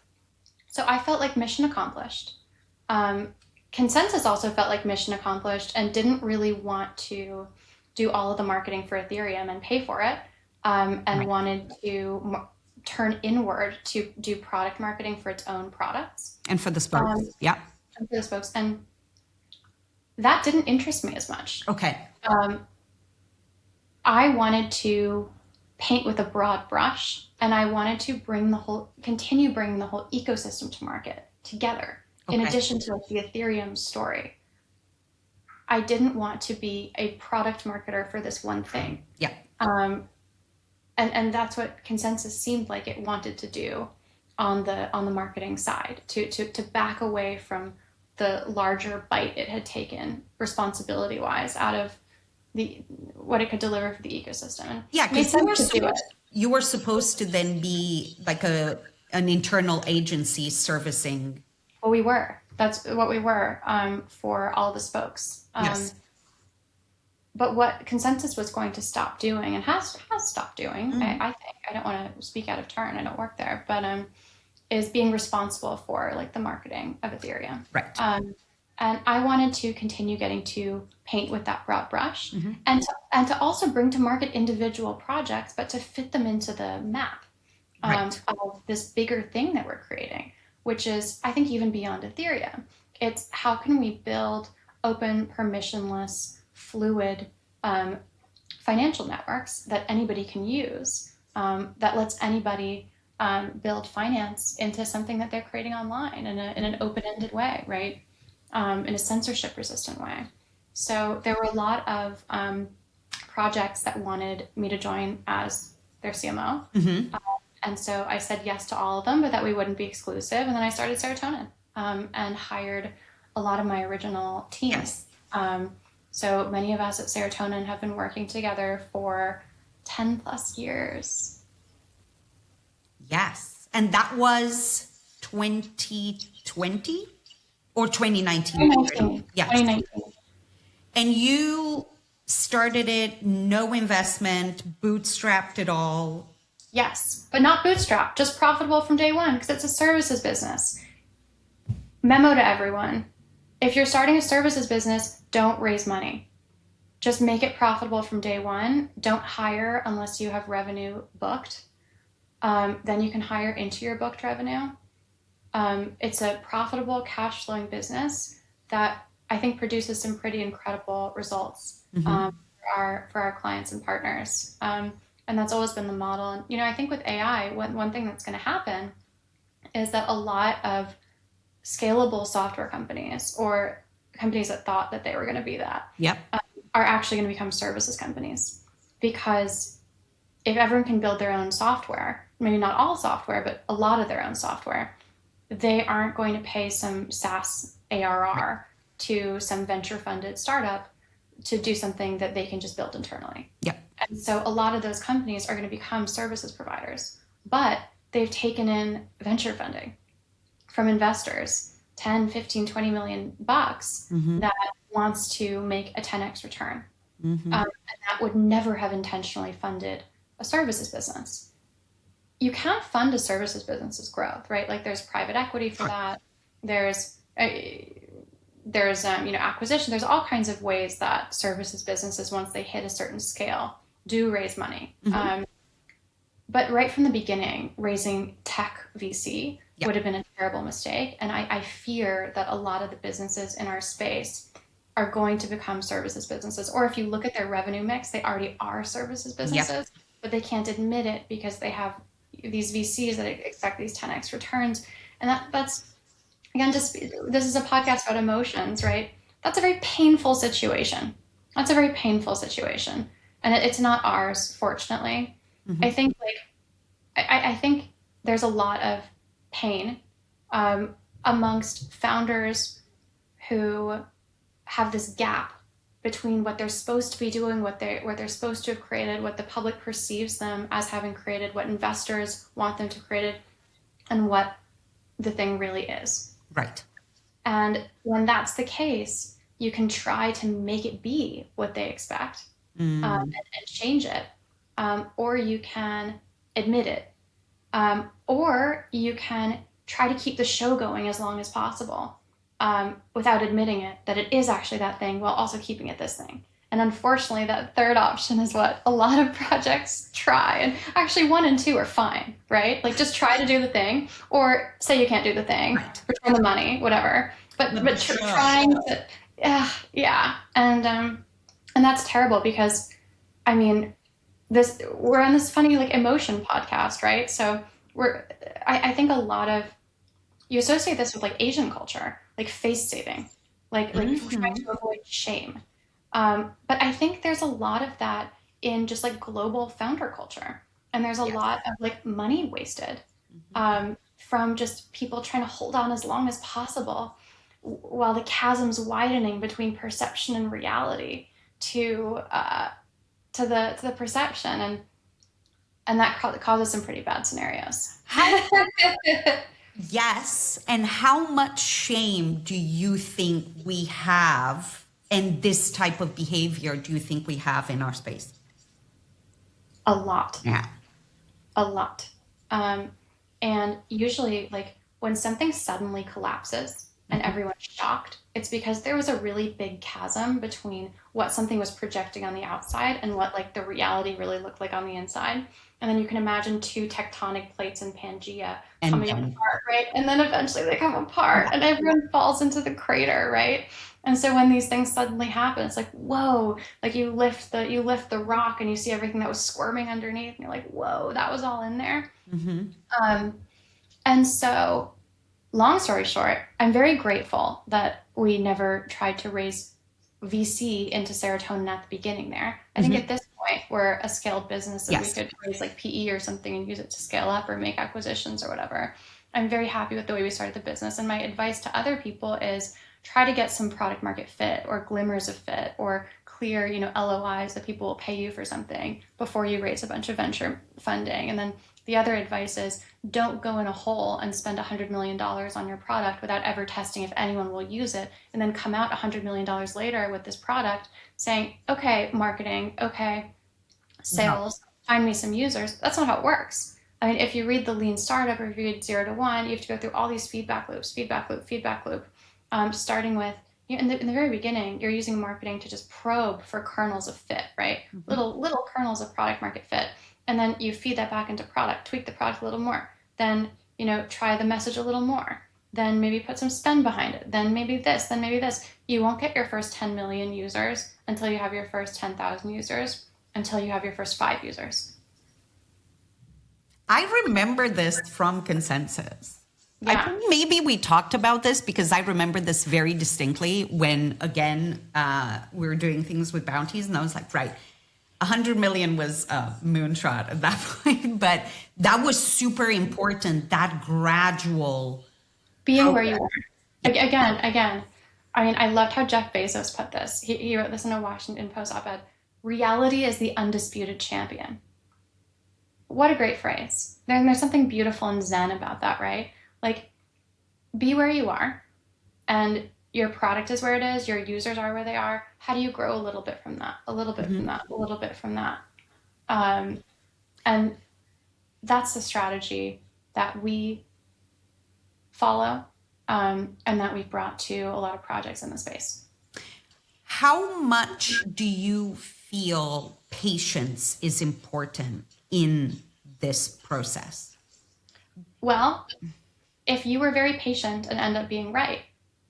So I felt like mission accomplished. Consensus also felt like mission accomplished and didn't really want to do all of the marketing for Ethereum and pay for it, and wanted to turn inward to do product marketing for its own products. And for the spokes. And for the spokes. And that didn't interest me as much. Okay. I wanted to paint with a broad brush, and I wanted to continue bringing the whole ecosystem to market together. In addition to the Ethereum story. I didn't want to be a product marketer for this one thing. Yeah. And that's what Consensus seemed like it wanted to do on the marketing side, to back away from the larger bite it had taken responsibility wise out of what it could deliver for the ecosystem. Yeah, because you were supposed to then be like an internal agency servicing. Well, we were. That's what we were for all the spokes. Yes. But what Consensus was going to stop doing, and has stopped doing, I think, I don't want to speak out of turn, I don't work there, but is being responsible for like the marketing of Ethereum. Right. And I wanted to continue getting to paint with that broad brush, and to also bring to market individual projects, but to fit them into the map of this bigger thing that we're creating, which is, I think, even beyond Ethereum. It's how can we build open, permissionless, fluid financial networks that anybody can use, that lets anybody build finance into something that they're creating online in an open-ended way, right? In a censorship-resistant way. So there were a lot of projects that wanted me to join as their CMO. And so I said yes to all of them, but that we wouldn't be exclusive. And then I started Serotonin and hired a lot of my original team. Yes. So many of us at Serotonin have been working together for 10 plus years. Yes. And that was 2020 or 2019? 2019. Yes. 2019. And you started it, no investment, bootstrapped it all. Yes, but not bootstrap, just profitable from day one, because it's a services business. Memo to everyone. If you're starting a services business, don't raise money. just make it profitable from day one. Don't hire unless you have revenue booked. Then you can hire into your booked revenue. It's a profitable cash flowing business that I think produces some pretty incredible results for our clients and partners. And that's always been the model. And, I think with AI, one thing that's going to happen is that a lot of scalable software companies or companies that thought that they were going to be that are actually going to become services companies. Because if everyone can build their own software, maybe not all software, but a lot of their own software, they aren't going to pay some SaaS ARR to some venture funded startup to do something that they can just build internally. And so a lot of those companies are going to become services providers, but they've taken in venture funding from investors, 10, 15, 20 million bucks that wants to make a 10x return. And that would never have intentionally funded a services business. You can't fund a services business's growth, right? Like there's private equity for that. There's acquisition. There's all kinds of ways that services businesses, once they hit a certain scale, do raise money. But right from the beginning, raising tech VC would have been a terrible mistake. And I fear that a lot of the businesses in our space are going to become services businesses. Or if you look at their revenue mix, they already are services businesses, but they can't admit it because they have these VCs that expect these 10x returns. And that's, again, this is a podcast about emotions, right? That's a very painful situation. And it's not ours, fortunately. I think I think there's a lot of pain amongst founders who have this gap between what they're supposed to be doing, what they're supposed to have created, what the public perceives them as having created, what investors want them to create, and what the thing really is. Right. And when that's the case, you can try to make it be what they expect and change it. Or you can admit it. Or you can try to keep the show going as long as possible without admitting it, that it is actually that thing, while also keeping it this thing. And unfortunately, that third option is what a lot of projects try. And actually 1 and 2 are fine, right? Like just try to do the thing, or say you can't do the thing, return the money, whatever. But trying to, and that's terrible because, I mean, we're on this funny like emotion podcast, right? So I think a lot of, you associate this with like Asian culture, like face saving, like trying to avoid shame. But I think there's a lot of that in just like global founder culture. And there's a lot of like money wasted from just people trying to hold on as long as possible while the chasm's widening between perception and reality to the perception. And that causes some pretty bad scenarios. Yes. And how much shame do you think we have, and this type of behavior do you think we have in our space? A lot. Yeah. A lot. And usually, like, when something suddenly collapses and everyone's shocked, it's because there was a really big chasm between what something was projecting on the outside and what, like, the reality really looked like on the inside. And then you can imagine 2 tectonic plates in Pangea coming apart, right? And then eventually they come apart and everyone falls into the crater, right? And so when these things suddenly happen, it's like, whoa, like you lift the rock and you see everything that was squirming underneath and you're like, whoa, that was all in there. And so long story short, I'm very grateful that we never tried to raise VC into Serotonin at the beginning there. I think at this point, we're a scaled business that we could raise like PE or something and use it to scale up or make acquisitions or whatever. I'm very happy with the way we started the business. And my advice to other people is try to get some product market fit or glimmers of fit or clear, LOIs that people will pay you for something before you raise a bunch of venture funding. And then the other advice is don't go in a hole and spend $100 million on your product without ever testing if anyone will use it, and then come out $100 million later with this product saying, okay, marketing, okay, sales, find me some users. That's not how it works. I mean, if you read the Lean Startup or if you read 0 to 1, you have to go through all these feedback loop, starting with in the very beginning, you're using marketing to just probe for kernels of fit, right? Mm-hmm. Little kernels of product market fit. And then you feed that back into product, tweak the product a little more. Then, try the message a little more. Then maybe put some spend behind it. Then maybe this, then maybe this. You won't get your first 10 million users until you have your first 10,000 users, until you have your first 5 users. I remember this from Consensus. I Yeah. think maybe we talked about this because I remember this very distinctly when, again, we were doing things with bounties, and I was like, right, 100 million was a moonshot at that point, but that was super important, that gradual Being where progress. you are. Again, I mean, I loved how Jeff Bezos put this. He wrote this in a Washington Post op-ed. Reality is the undisputed champion. What a great phrase. There's something beautiful and zen about that, right? Like, be where you are, and your product is where it is, your users are where they are. How do you grow a little bit from that, a little bit from that, a little bit from that? And that's the strategy that we follow, and that we've brought to a lot of projects in the space. How much do you feel patience is important in this process? Well, if you were very patient and end up being right,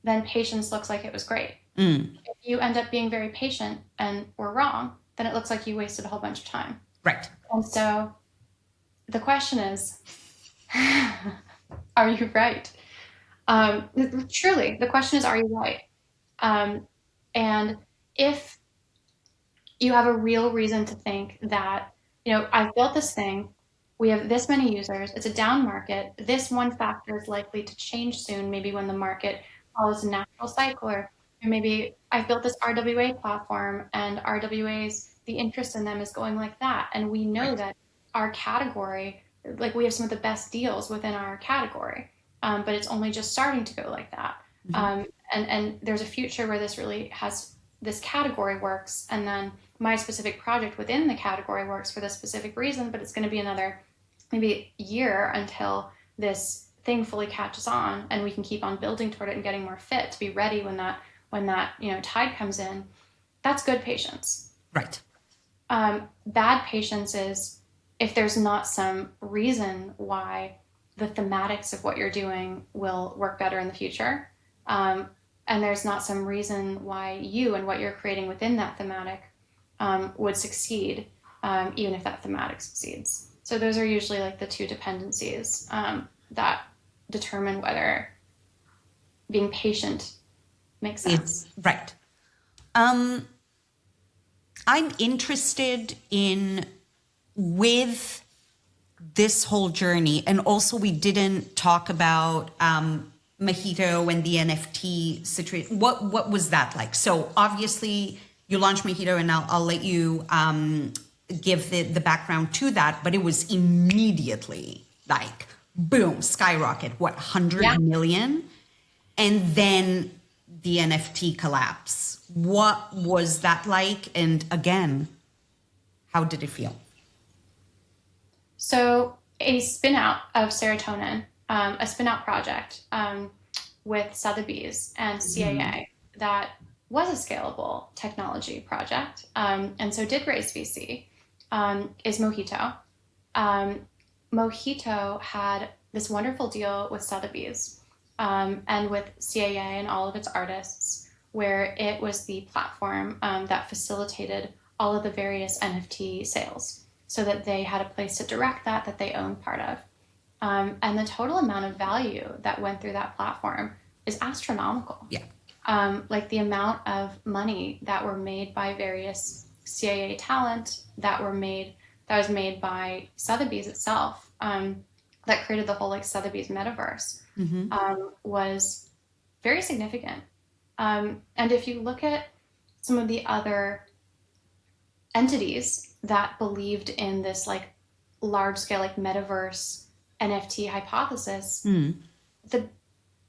then patience looks like it was great. If you end up being very patient and were wrong, then it looks like you wasted a whole bunch of time. Right. And so the question is, are you right? Truly, the question is, are you right? And if you have a real reason to think that, I've built this thing, we have this many users, it's a down market, this one factor is likely to change soon, maybe when the market follows a natural cycle, or maybe I've built this RWA platform, and RWAs, the interest in them is going like that. And we know that our category, like, we have some of the best deals within our category, but it's only just starting to go like that. And there's a future where this category works, and then my specific project within the category works for this specific reason, but it's going to be another maybe year until this thing fully catches on, and we can keep on building toward it and getting more fit to be ready when that tide comes in. That's good patience. Right. Bad patience is if there's not some reason why the thematics of what you're doing will work better in the future, and there's not some reason why you and what you're creating within that thematic would succeed, even if that thematic succeeds. So those are usually like the two dependencies that determine whether being patient makes sense. Right. I'm interested in, with this whole journey, and also we didn't talk about Mojito and the NFT situation. What was that like? So obviously you launched Mojito, and I'll let you give the background to that, but it was immediately like, boom, skyrocket, 100 million? And then the NFT collapse. What was that like? And again, how did it feel? So a spin out of Serotonin, a spin out project with Sotheby's and CAA that was a scalable technology project, and so did raise VC, is Mojito. Mojito had this wonderful deal with Sotheby's and with CAA and all of its artists, where it was the platform that facilitated all of the various NFT sales, so that they had a place to direct that they owned part of. And the total amount of value that went through that platform is astronomical. Yeah. Like the amount of money that were made by various CAA talent that was made by Sotheby's itself, that created the whole like Sotheby's metaverse, was very significant. And if you look at some of the other entities that believed in this like large scale like metaverse NFT hypothesis, the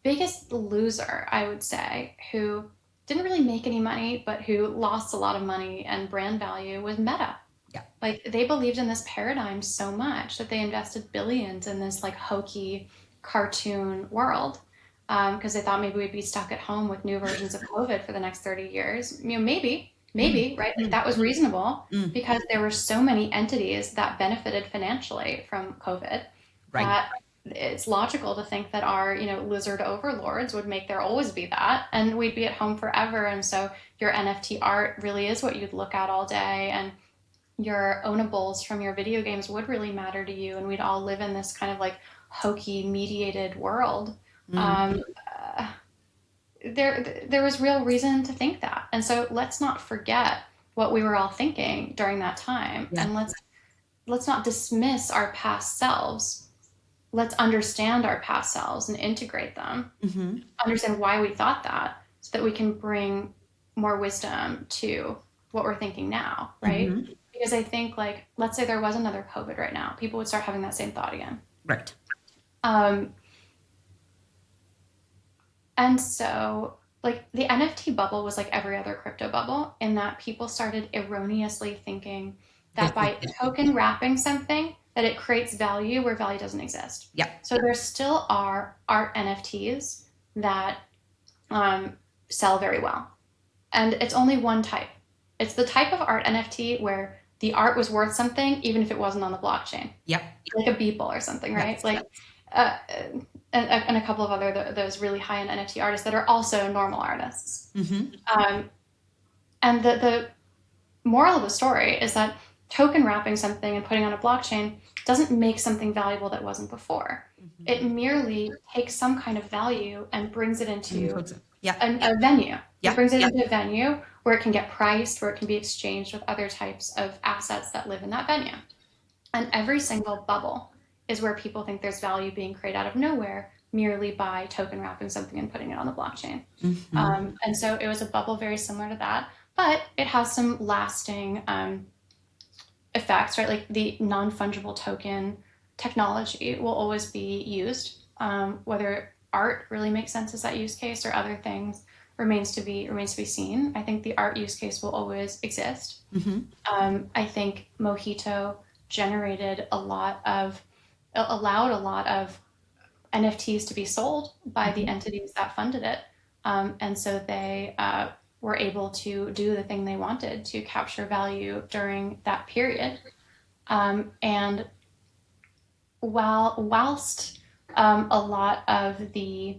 biggest loser, I would say, who didn't really make any money, but who lost a lot of money and brand value, was Meta. Yeah. Like, they believed in this paradigm so much that they invested billions in this like hokey cartoon world. because they thought maybe we'd be stuck at home with new versions of COVID for the next 30 years. Maybe, right? Like that was reasonable because there were so many entities that benefited financially from COVID that it's logical to think that our, lizard overlords would make there always be that, and we'd be at home forever. And so your NFT art really is what you'd look at all day, and your ownables from your video games would really matter to you, and we'd all live in this kind of like hokey mediated world. There was real reason to think that. And so let's not forget what we were all thinking during that time. And let's not dismiss our past selves. Let's understand our past selves and integrate them. Understand why we thought that, so that we can bring more wisdom to what we're thinking now, right? Because I think, like, let's say there was another COVID right now, people would start having that same thought again. Right. And so, like, the NFT bubble was like every other crypto bubble, in that people started erroneously thinking that by token wrapping something, that it creates value where value doesn't exist. Yeah. So there still are art NFTs that sell very well. And it's only one type. It's the type of art NFT where the art was worth something even if it wasn't on the blockchain. Yep. Like a Beeple or something, right? Like, and a couple of other those really high-end NFT artists that are also normal artists. And the moral of the story is that token wrapping something and putting on a blockchain doesn't make something valuable that wasn't before. It merely takes some kind of value and brings it into a venue. It brings it into a venue where it can get priced, where it can be exchanged with other types of assets that live in that venue. And every single bubble is where people think there's value being created out of nowhere merely by token wrapping something and putting it on the blockchain. And so it was a bubble very similar to that, but it has some lasting effects, right? Like the non-fungible token technology will always be used. Whether art really makes sense as that use case or other things remains to be seen. I think the art use case will always exist. I think Mojito allowed a lot of NFTs to be sold by the entities that funded it. And so they were able to do the thing they wanted to capture value during that period. And whilst a lot of the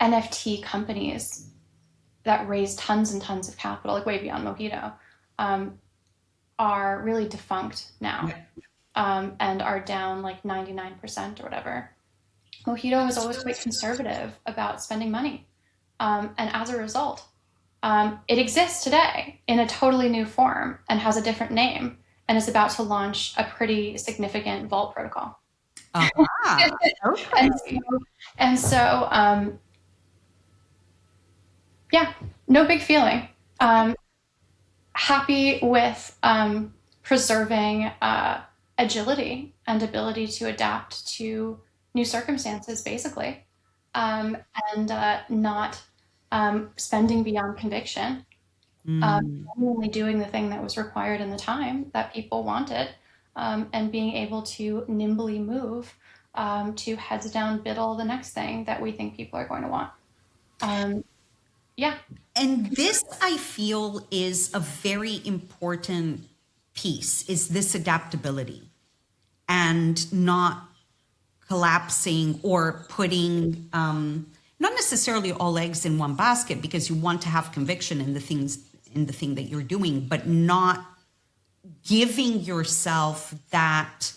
NFT companies that raise tons and tons of capital, like way beyond Mojito, are really defunct now, and are down like 99% or whatever. Mojito was always quite conservative about spending money. And as a result, it exists today in a totally new form and has a different name, and is about to launch a pretty significant vault protocol. Okay. And so, no big feeling. Happy with preserving agility and ability to adapt to new circumstances, basically, and not spending beyond conviction, only doing the thing that was required in the time that people wanted, and being able to nimbly move to heads down biddle the next thing that we think people are going to want. And this, I feel, is a very important piece, is this adaptability and not collapsing or putting, not necessarily all eggs in one basket, because you want to have conviction in the thing that you're doing, but not giving yourself that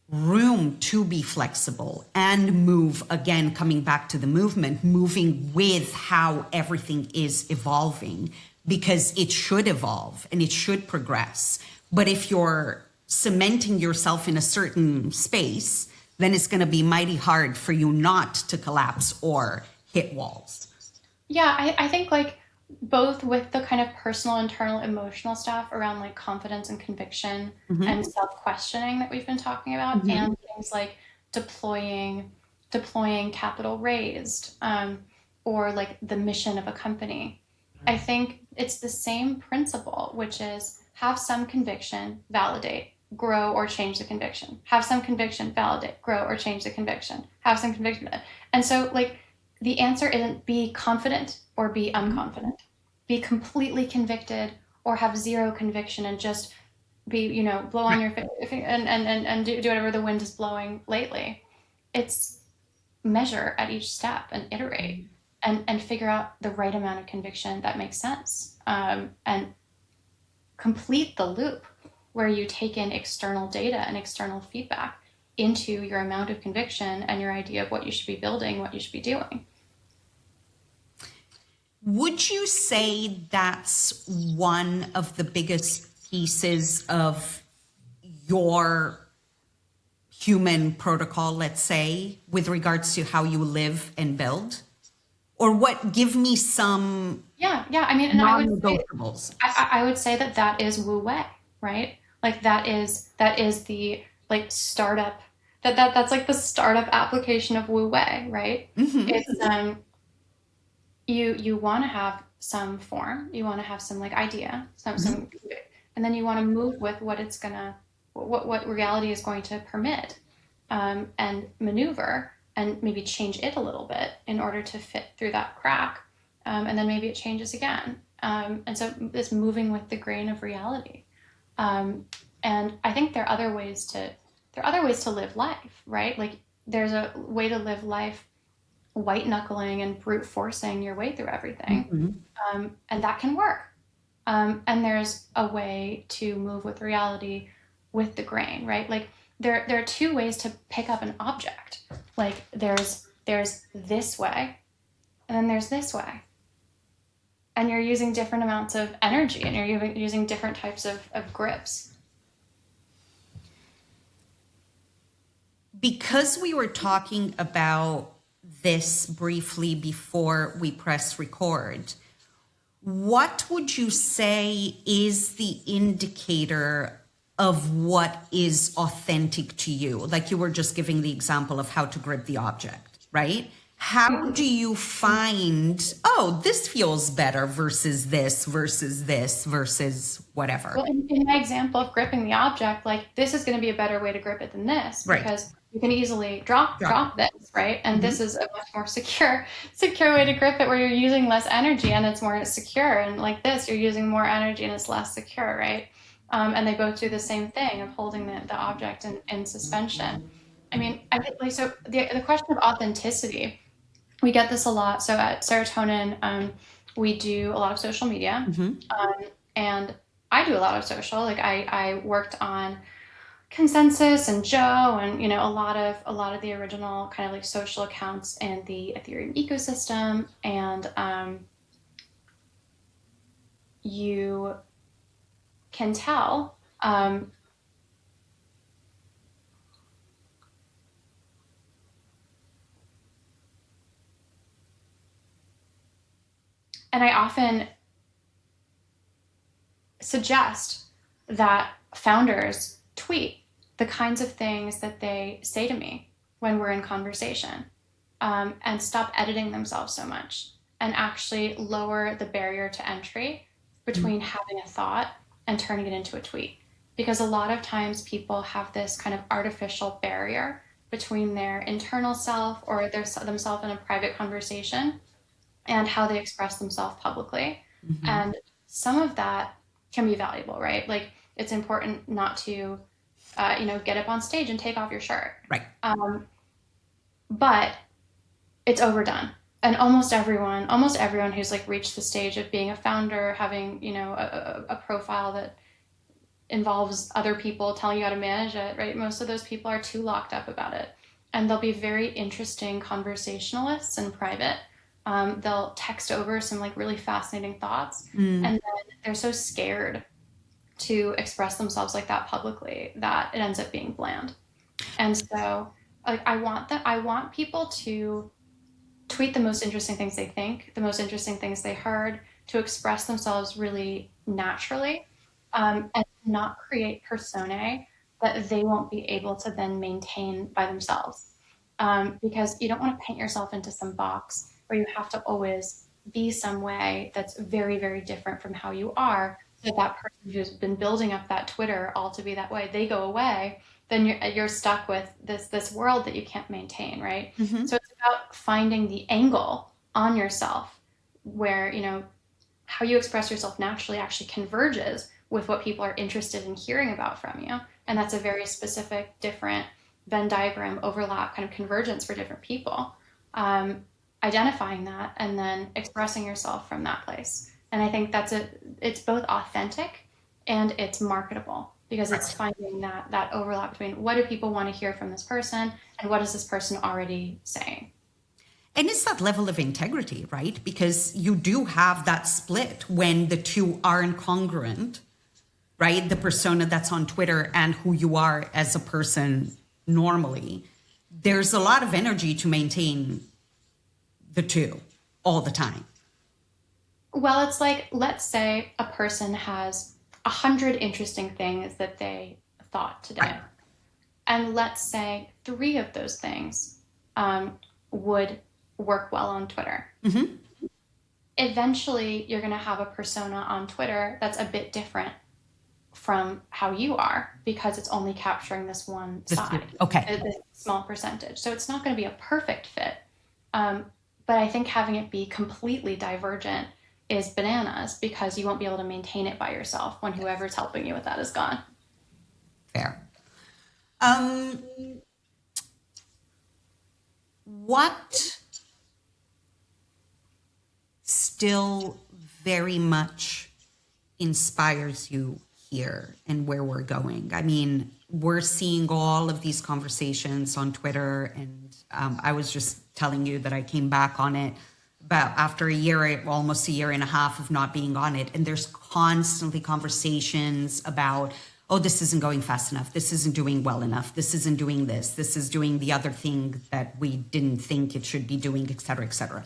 room to be flexible and move, again, coming back to the movement, moving with how everything is evolving, because it should evolve and it should progress. But if you're cementing yourself in a certain space, then it's going to be mighty hard for you not to collapse or hit walls. Yeah, I think like both with the kind of personal, internal, emotional stuff around like confidence and conviction and self-questioning that we've been talking about, and things like deploying capital raised, or like the mission of a company. I think it's the same principle, which is have some conviction, validate grow or change the conviction. Have some conviction, validate, grow or change the conviction. Have some conviction. And so like the answer isn't be confident or be unconfident. Be completely convicted or have zero conviction and just be, blow on your face and do whatever the wind is blowing lately. It's measure at each step and iterate and figure out the right amount of conviction that makes sense, and complete the loop where you take in external data and external feedback into your amount of conviction and your idea of what you should be building, what you should be doing. Would you say that's one of the biggest pieces of your human protocol, let's say, with regards to how you live and build? Or what? Give me some I mean, and non-negotiables. I would say that is Wu Wei, right? Like that is the like startup that's like the startup application of Wu Wei, right? Mm-hmm. It's you want to have some form, you want to have some like idea, some and then you want to move with what it's gonna what reality is going to permit, and maneuver and maybe change it a little bit in order to fit through that crack, and then maybe it changes again, and so it's moving with the grain of reality, and I think there are other ways to live life, right? Like there's a way to live life white knuckling and brute forcing your way through everything, and that can work. And there's a way to move with reality with the grain, right? Like there are two ways to pick up an object. Like there's this way, and then there's this way. And you're using different amounts of energy, and you're using different types of grips. Because we were talking about this briefly before we press record, what would you say is the indicator of what is authentic to you? Like you were just giving the example of how to grip the object, right? How do you find, oh, this feels better versus this versus whatever? Well, in my example of gripping the object, like this is going to be a better way to grip it than this, because you can easily drop this, right? And this is a much more secure way to grip it, where you're using less energy and it's more secure. And like this, you're using more energy and it's less secure, right? And they both do the same thing of holding the object in suspension. I mean, so the question of authenticity, we get this a lot. So at Serotonin, we do a lot of social media, and I do a lot of social. Like I worked on Consensus and Joe, and a lot of the original kind of like social accounts in the Ethereum ecosystem, and you can tell. And I often suggest that founders tweet the kinds of things that they say to me when we're in conversation, and stop editing themselves so much, and actually lower the barrier to entry between having a thought and turning it into a tweet. Because a lot of times people have this kind of artificial barrier between their internal self or themselves in a private conversation and how they express themselves publicly. And some of that can be valuable, right? Like it's important not to, get up on stage and take off your shirt. Right. But it's overdone. And almost everyone who's like reached the stage of being a founder, having, a profile that involves other people telling you how to manage it, right? Most of those people are too locked up about it. And they'll be very interesting conversationalists in private. They'll text over some like really fascinating thoughts, and then they're so scared to express themselves like that publicly that it ends up being bland. And so like I want people to tweet the most interesting things they think, the most interesting things they heard, to express themselves really naturally, and not create personae that they won't be able to then maintain by themselves, because you don't want to paint yourself into some box where you have to always be some way that's very, very different from how you are that person who's been building up that Twitter all to be that way, they go away, then you're stuck with this world that you can't maintain, right? So it's about finding the angle on yourself where, how you express yourself naturally actually converges with what people are interested in hearing about from you. And that's a very specific, different Venn diagram overlap kind of convergence for different people. Identifying that and then expressing yourself from that place. And I think it's both authentic and it's marketable, because it's finding that overlap between what do people want to hear from this person and what is this person already saying. And it's that level of integrity, right? Because you do have that split when the two aren't congruent, right? The persona that's on Twitter and who you are as a person normally. There's a lot of energy to maintain the two all the time. Well, it's like, let's say a person has 100 interesting things that they thought today. Right. And let's say 3 of those things would work well on Twitter. Eventually, you're going to have a persona on Twitter that's a bit different from how you are, because it's only capturing this one side, this small percentage. So it's not going to be a perfect fit. But I think having it be completely divergent is bananas, because you won't be able to maintain it by yourself when whoever's helping you with that is gone. Fair. What still very much inspires you here and where we're going? I mean, we're seeing all of these conversations on Twitter, and I was just telling you that I came back on it about after almost a year and a half of not being on it. And there's constantly conversations about, oh, this isn't going fast enough. This isn't doing well enough. This isn't doing this. This is doing the other thing that we didn't think it should be doing, et cetera, et cetera.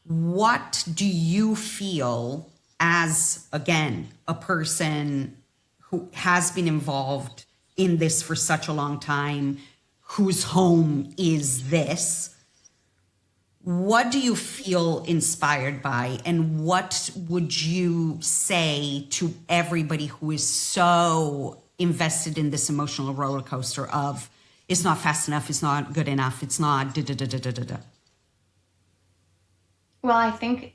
What do you feel as, again, a person who has been involved in this for such a long time, whose home is this? What do you feel inspired by, and what would you say to everybody who is so invested in this emotional roller coaster of it's not fast enough, it's not good enough, it's not da-da-da-da-da-da? Well, I think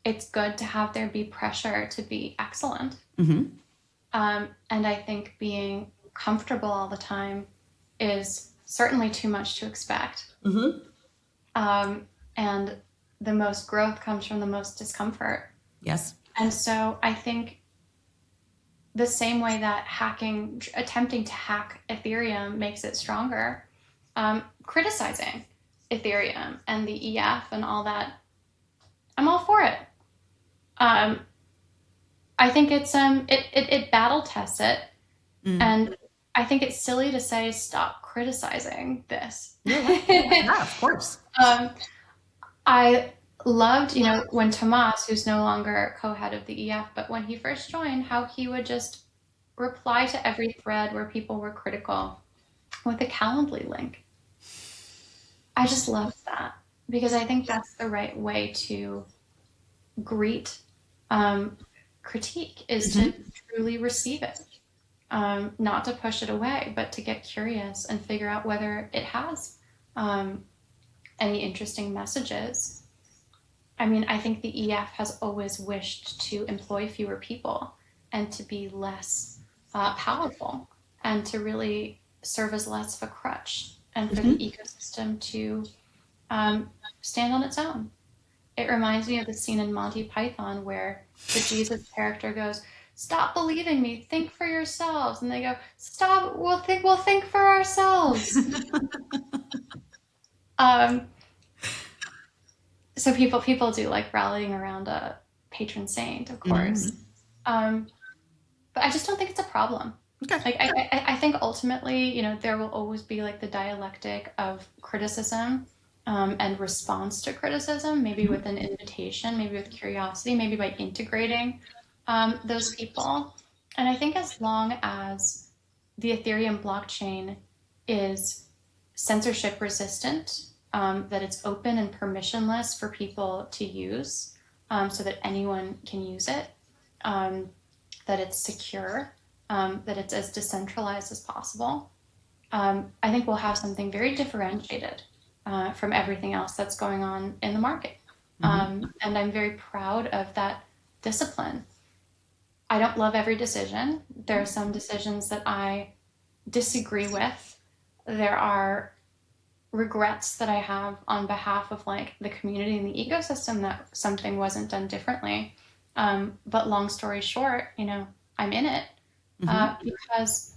it's good to have there be pressure to be excellent. And I think being comfortable all the time is certainly too much to expect. And the most growth comes from the most discomfort. Yes. And so I think the same way that attempting to hack Ethereum makes it stronger, criticizing Ethereum and the EF and all that, I'm all for it. I think it battle tests it. And I think it's silly to say, stop criticizing this. Yeah, of course. I loved, when Tomas, who's no longer co-head of the EF, but when he first joined, how he would just reply to every thread where people were critical with a Calendly link. I just loved that, because I think that's the right way to greet critique, is to truly receive it. Not to push it away, but to get curious and figure out whether it has any interesting messages. I mean, I think the EF has always wished to employ fewer people and to be less powerful, and to really serve as less of a crutch, and for the ecosystem to stand on its own. It reminds me of the scene in Monty Python where the Jesus character goes, "Stop believing me, think for yourselves." And they go, "Stop, we'll think for ourselves." So people do like rallying around a patron saint, of course. But I just don't think it's a problem. Okay. Like I think ultimately, there will always be like the dialectic of criticism and response to criticism, maybe with an invitation, maybe with curiosity, maybe by integrating those people. And I think as long as the Ethereum blockchain is censorship resistant, that it's open and permissionless for people to use, so that anyone can use it, that it's secure, that it's as decentralized as possible, I think we'll have something very differentiated from everything else that's going on in the market. And I'm very proud of that discipline. I don't love every decision. There are some decisions that I disagree with. There are regrets that I have on behalf of like the community and the ecosystem that something wasn't done differently. But long story short, I'm in it because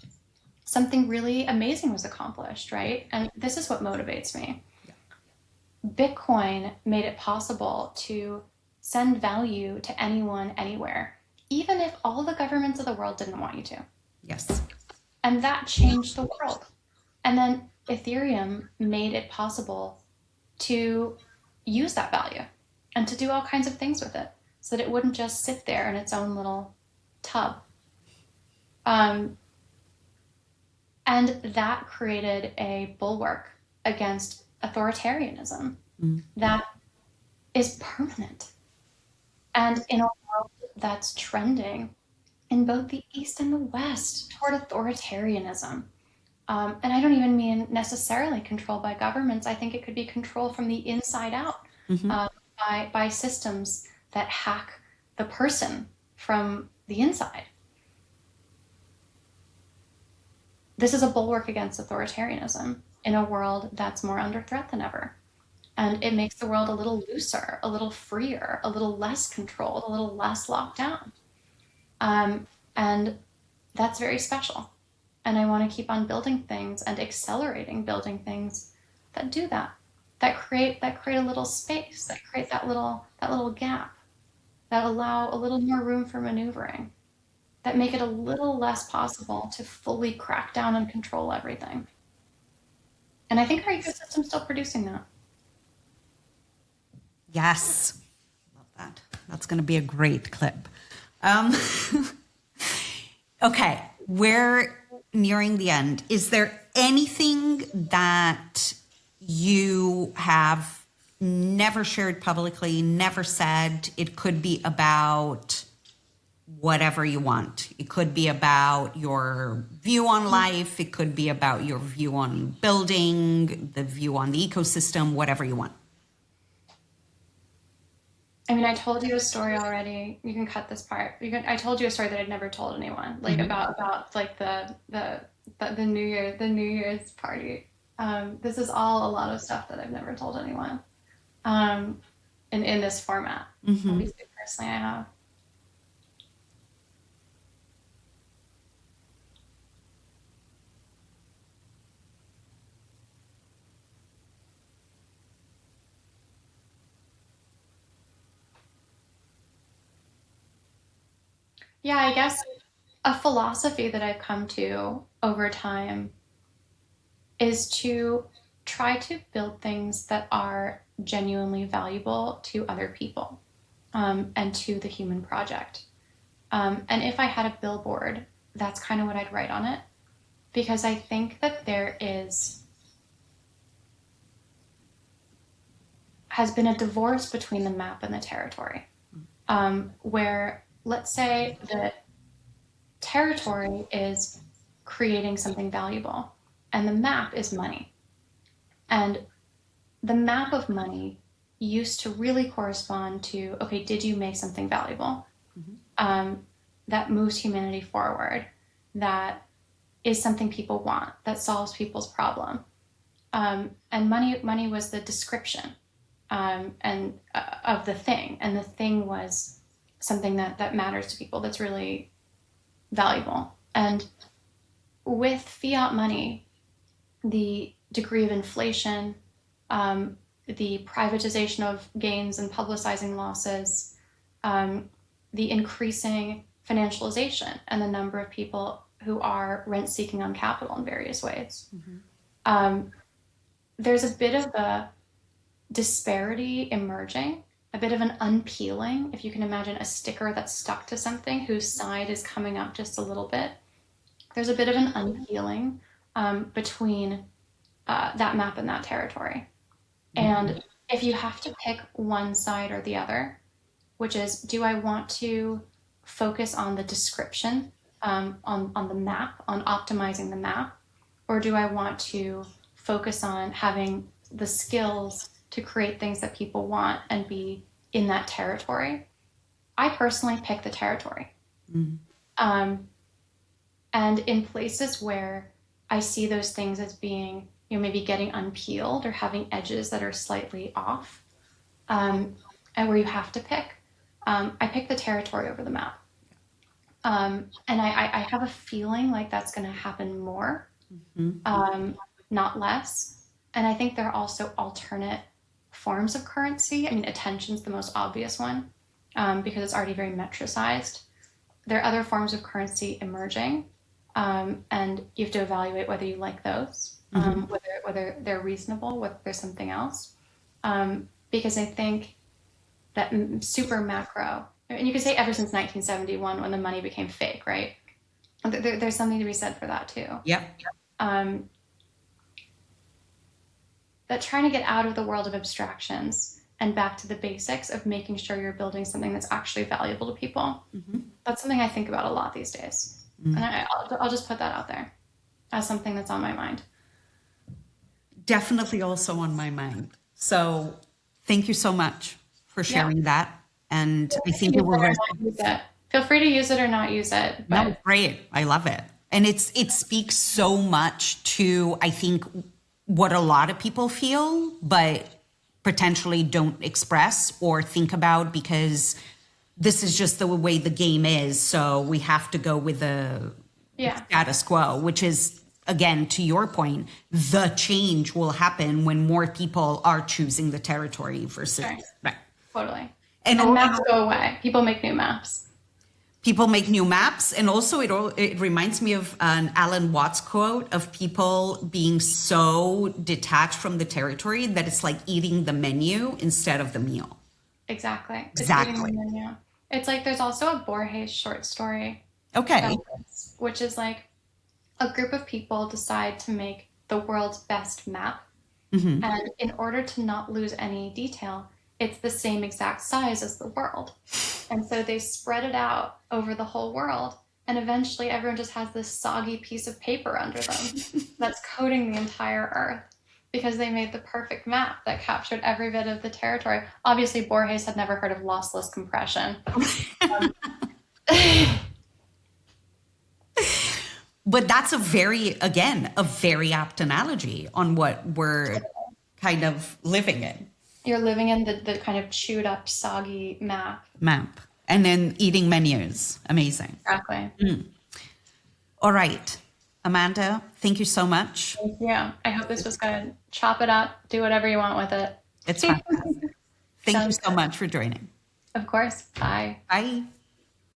something really amazing was accomplished, right? And this is what motivates me. Bitcoin made it possible to send value to anyone, anywhere, even if all the governments of the world didn't want you to. Yes. And that changed the world. And then Ethereum made it possible to use that value and to do all kinds of things with it so that it wouldn't just sit there in its own little tub. And that created a bulwark against authoritarianism that is permanent. And in a world that's trending in both the East and the West toward authoritarianism. And I don't even mean necessarily control by governments. I think it could be control from the inside out by systems that hack the person from the inside. This is a bulwark against authoritarianism in a world that's more under threat than ever. And it makes the world a little looser, a little freer, a little less controlled, a little less locked down. And that's very special. And I want to keep on building things and accelerating building things that do that create a little space, that create that little gap, that allow a little more room for maneuvering, that make it a little less possible to fully crack down and control everything. And I think our ecosystem's still producing that. Yes. Love that. That's going to be a great clip. Okay, we're nearing the end. Is there anything that you have never shared publicly, never said? It could be about whatever you want. It could be about your view on life. It could be about your view on building, the view on the ecosystem, whatever you want. I mean, I told you a story already. You can cut this part. I told you a story that I'd never told anyone, like about like the New Year's party. This is all a lot of stuff that I've never told anyone. In this format. Obviously, personally, I have. Yeah, I guess a philosophy that I've come to over time is to try to build things that are genuinely valuable to other people and to the human project. And if I had a billboard, that's kind of what I'd write on it, because I think that has been a divorce between the map and the territory, where let's say that territory is creating something valuable and the map is money. And the map of money used to really correspond to, okay, did you make something valuable that moves humanity forward, that is something people want, that solves people's problem? And money was the description and of the thing, and the thing was something that matters to people, that's really valuable. And with fiat money, the degree of inflation, the privatization of gains and publicizing losses, the increasing financialization and the number of people who are rent-seeking on capital in various ways. There's a bit of a disparity emerging, a bit of an unpeeling, if you can imagine a sticker that's stuck to something whose side is coming up just a little bit. There's a bit of an unpeeling between that map and that territory. And if you have to pick one side or the other, which is, do I want to focus on the description, on the map, on optimizing the map? Or do I want to focus on having the skills to create things that people want and be in that territory? I personally pick the territory. And in places where I see those things as being, maybe getting unpeeled or having edges that are slightly off, and where you have to pick, I pick the territory over the map. And I have a feeling like that's going to happen more, not less. And I think there are also alternate forms of currency. I mean, attention's the most obvious one, because it's already very metricized. There are other forms of currency emerging, and you have to evaluate whether you like those, whether they're reasonable, whether there's something else. Because I think that super macro, and you could say ever since 1971 when the money became fake, right? There's something to be said for that too. Yep. That trying to get out of the world of abstractions and back to the basics of making sure you're building something that's actually valuable to people. That's something I think about a lot these days. And I'll just put that out there as something that's on my mind. Definitely also on my mind. So thank you so much for sharing that. And I think it will feel free to use it or not use it. But no, great. I love it. And it speaks so much to, I think, what a lot of people feel, but potentially don't express or think about, because this is just the way the game is. So we have to go with the status quo, which is, again, to your point, the change will happen when more people are choosing the territory versus right. Totally. And maps go away. People make new maps. People make new maps. And also it reminds me of an Alan Watts quote of people being so detached from the territory that it's like eating the menu instead of the meal. Exactly. Exactly. It's like there's also a Borges short story. Okay. Which is like a group of people decide to make the world's best map. And in order to not lose any detail, it's the same exact size as the world. And so they spread it out over the whole world. And eventually everyone just has this soggy piece of paper under them that's coating the entire earth, because they made the perfect map that captured every bit of the territory. Obviously, Borges had never heard of lossless compression. But that's a very apt analogy on what we're kind of living in. You're living in the kind of chewed up, soggy map. And then eating menus. Amazing. Exactly. All right. Amanda, thank you so much. Thank you. I hope this was good. Chop it up. Do whatever you want with it. It's fantastic. Thank you so much for joining. Of course. Bye. Bye.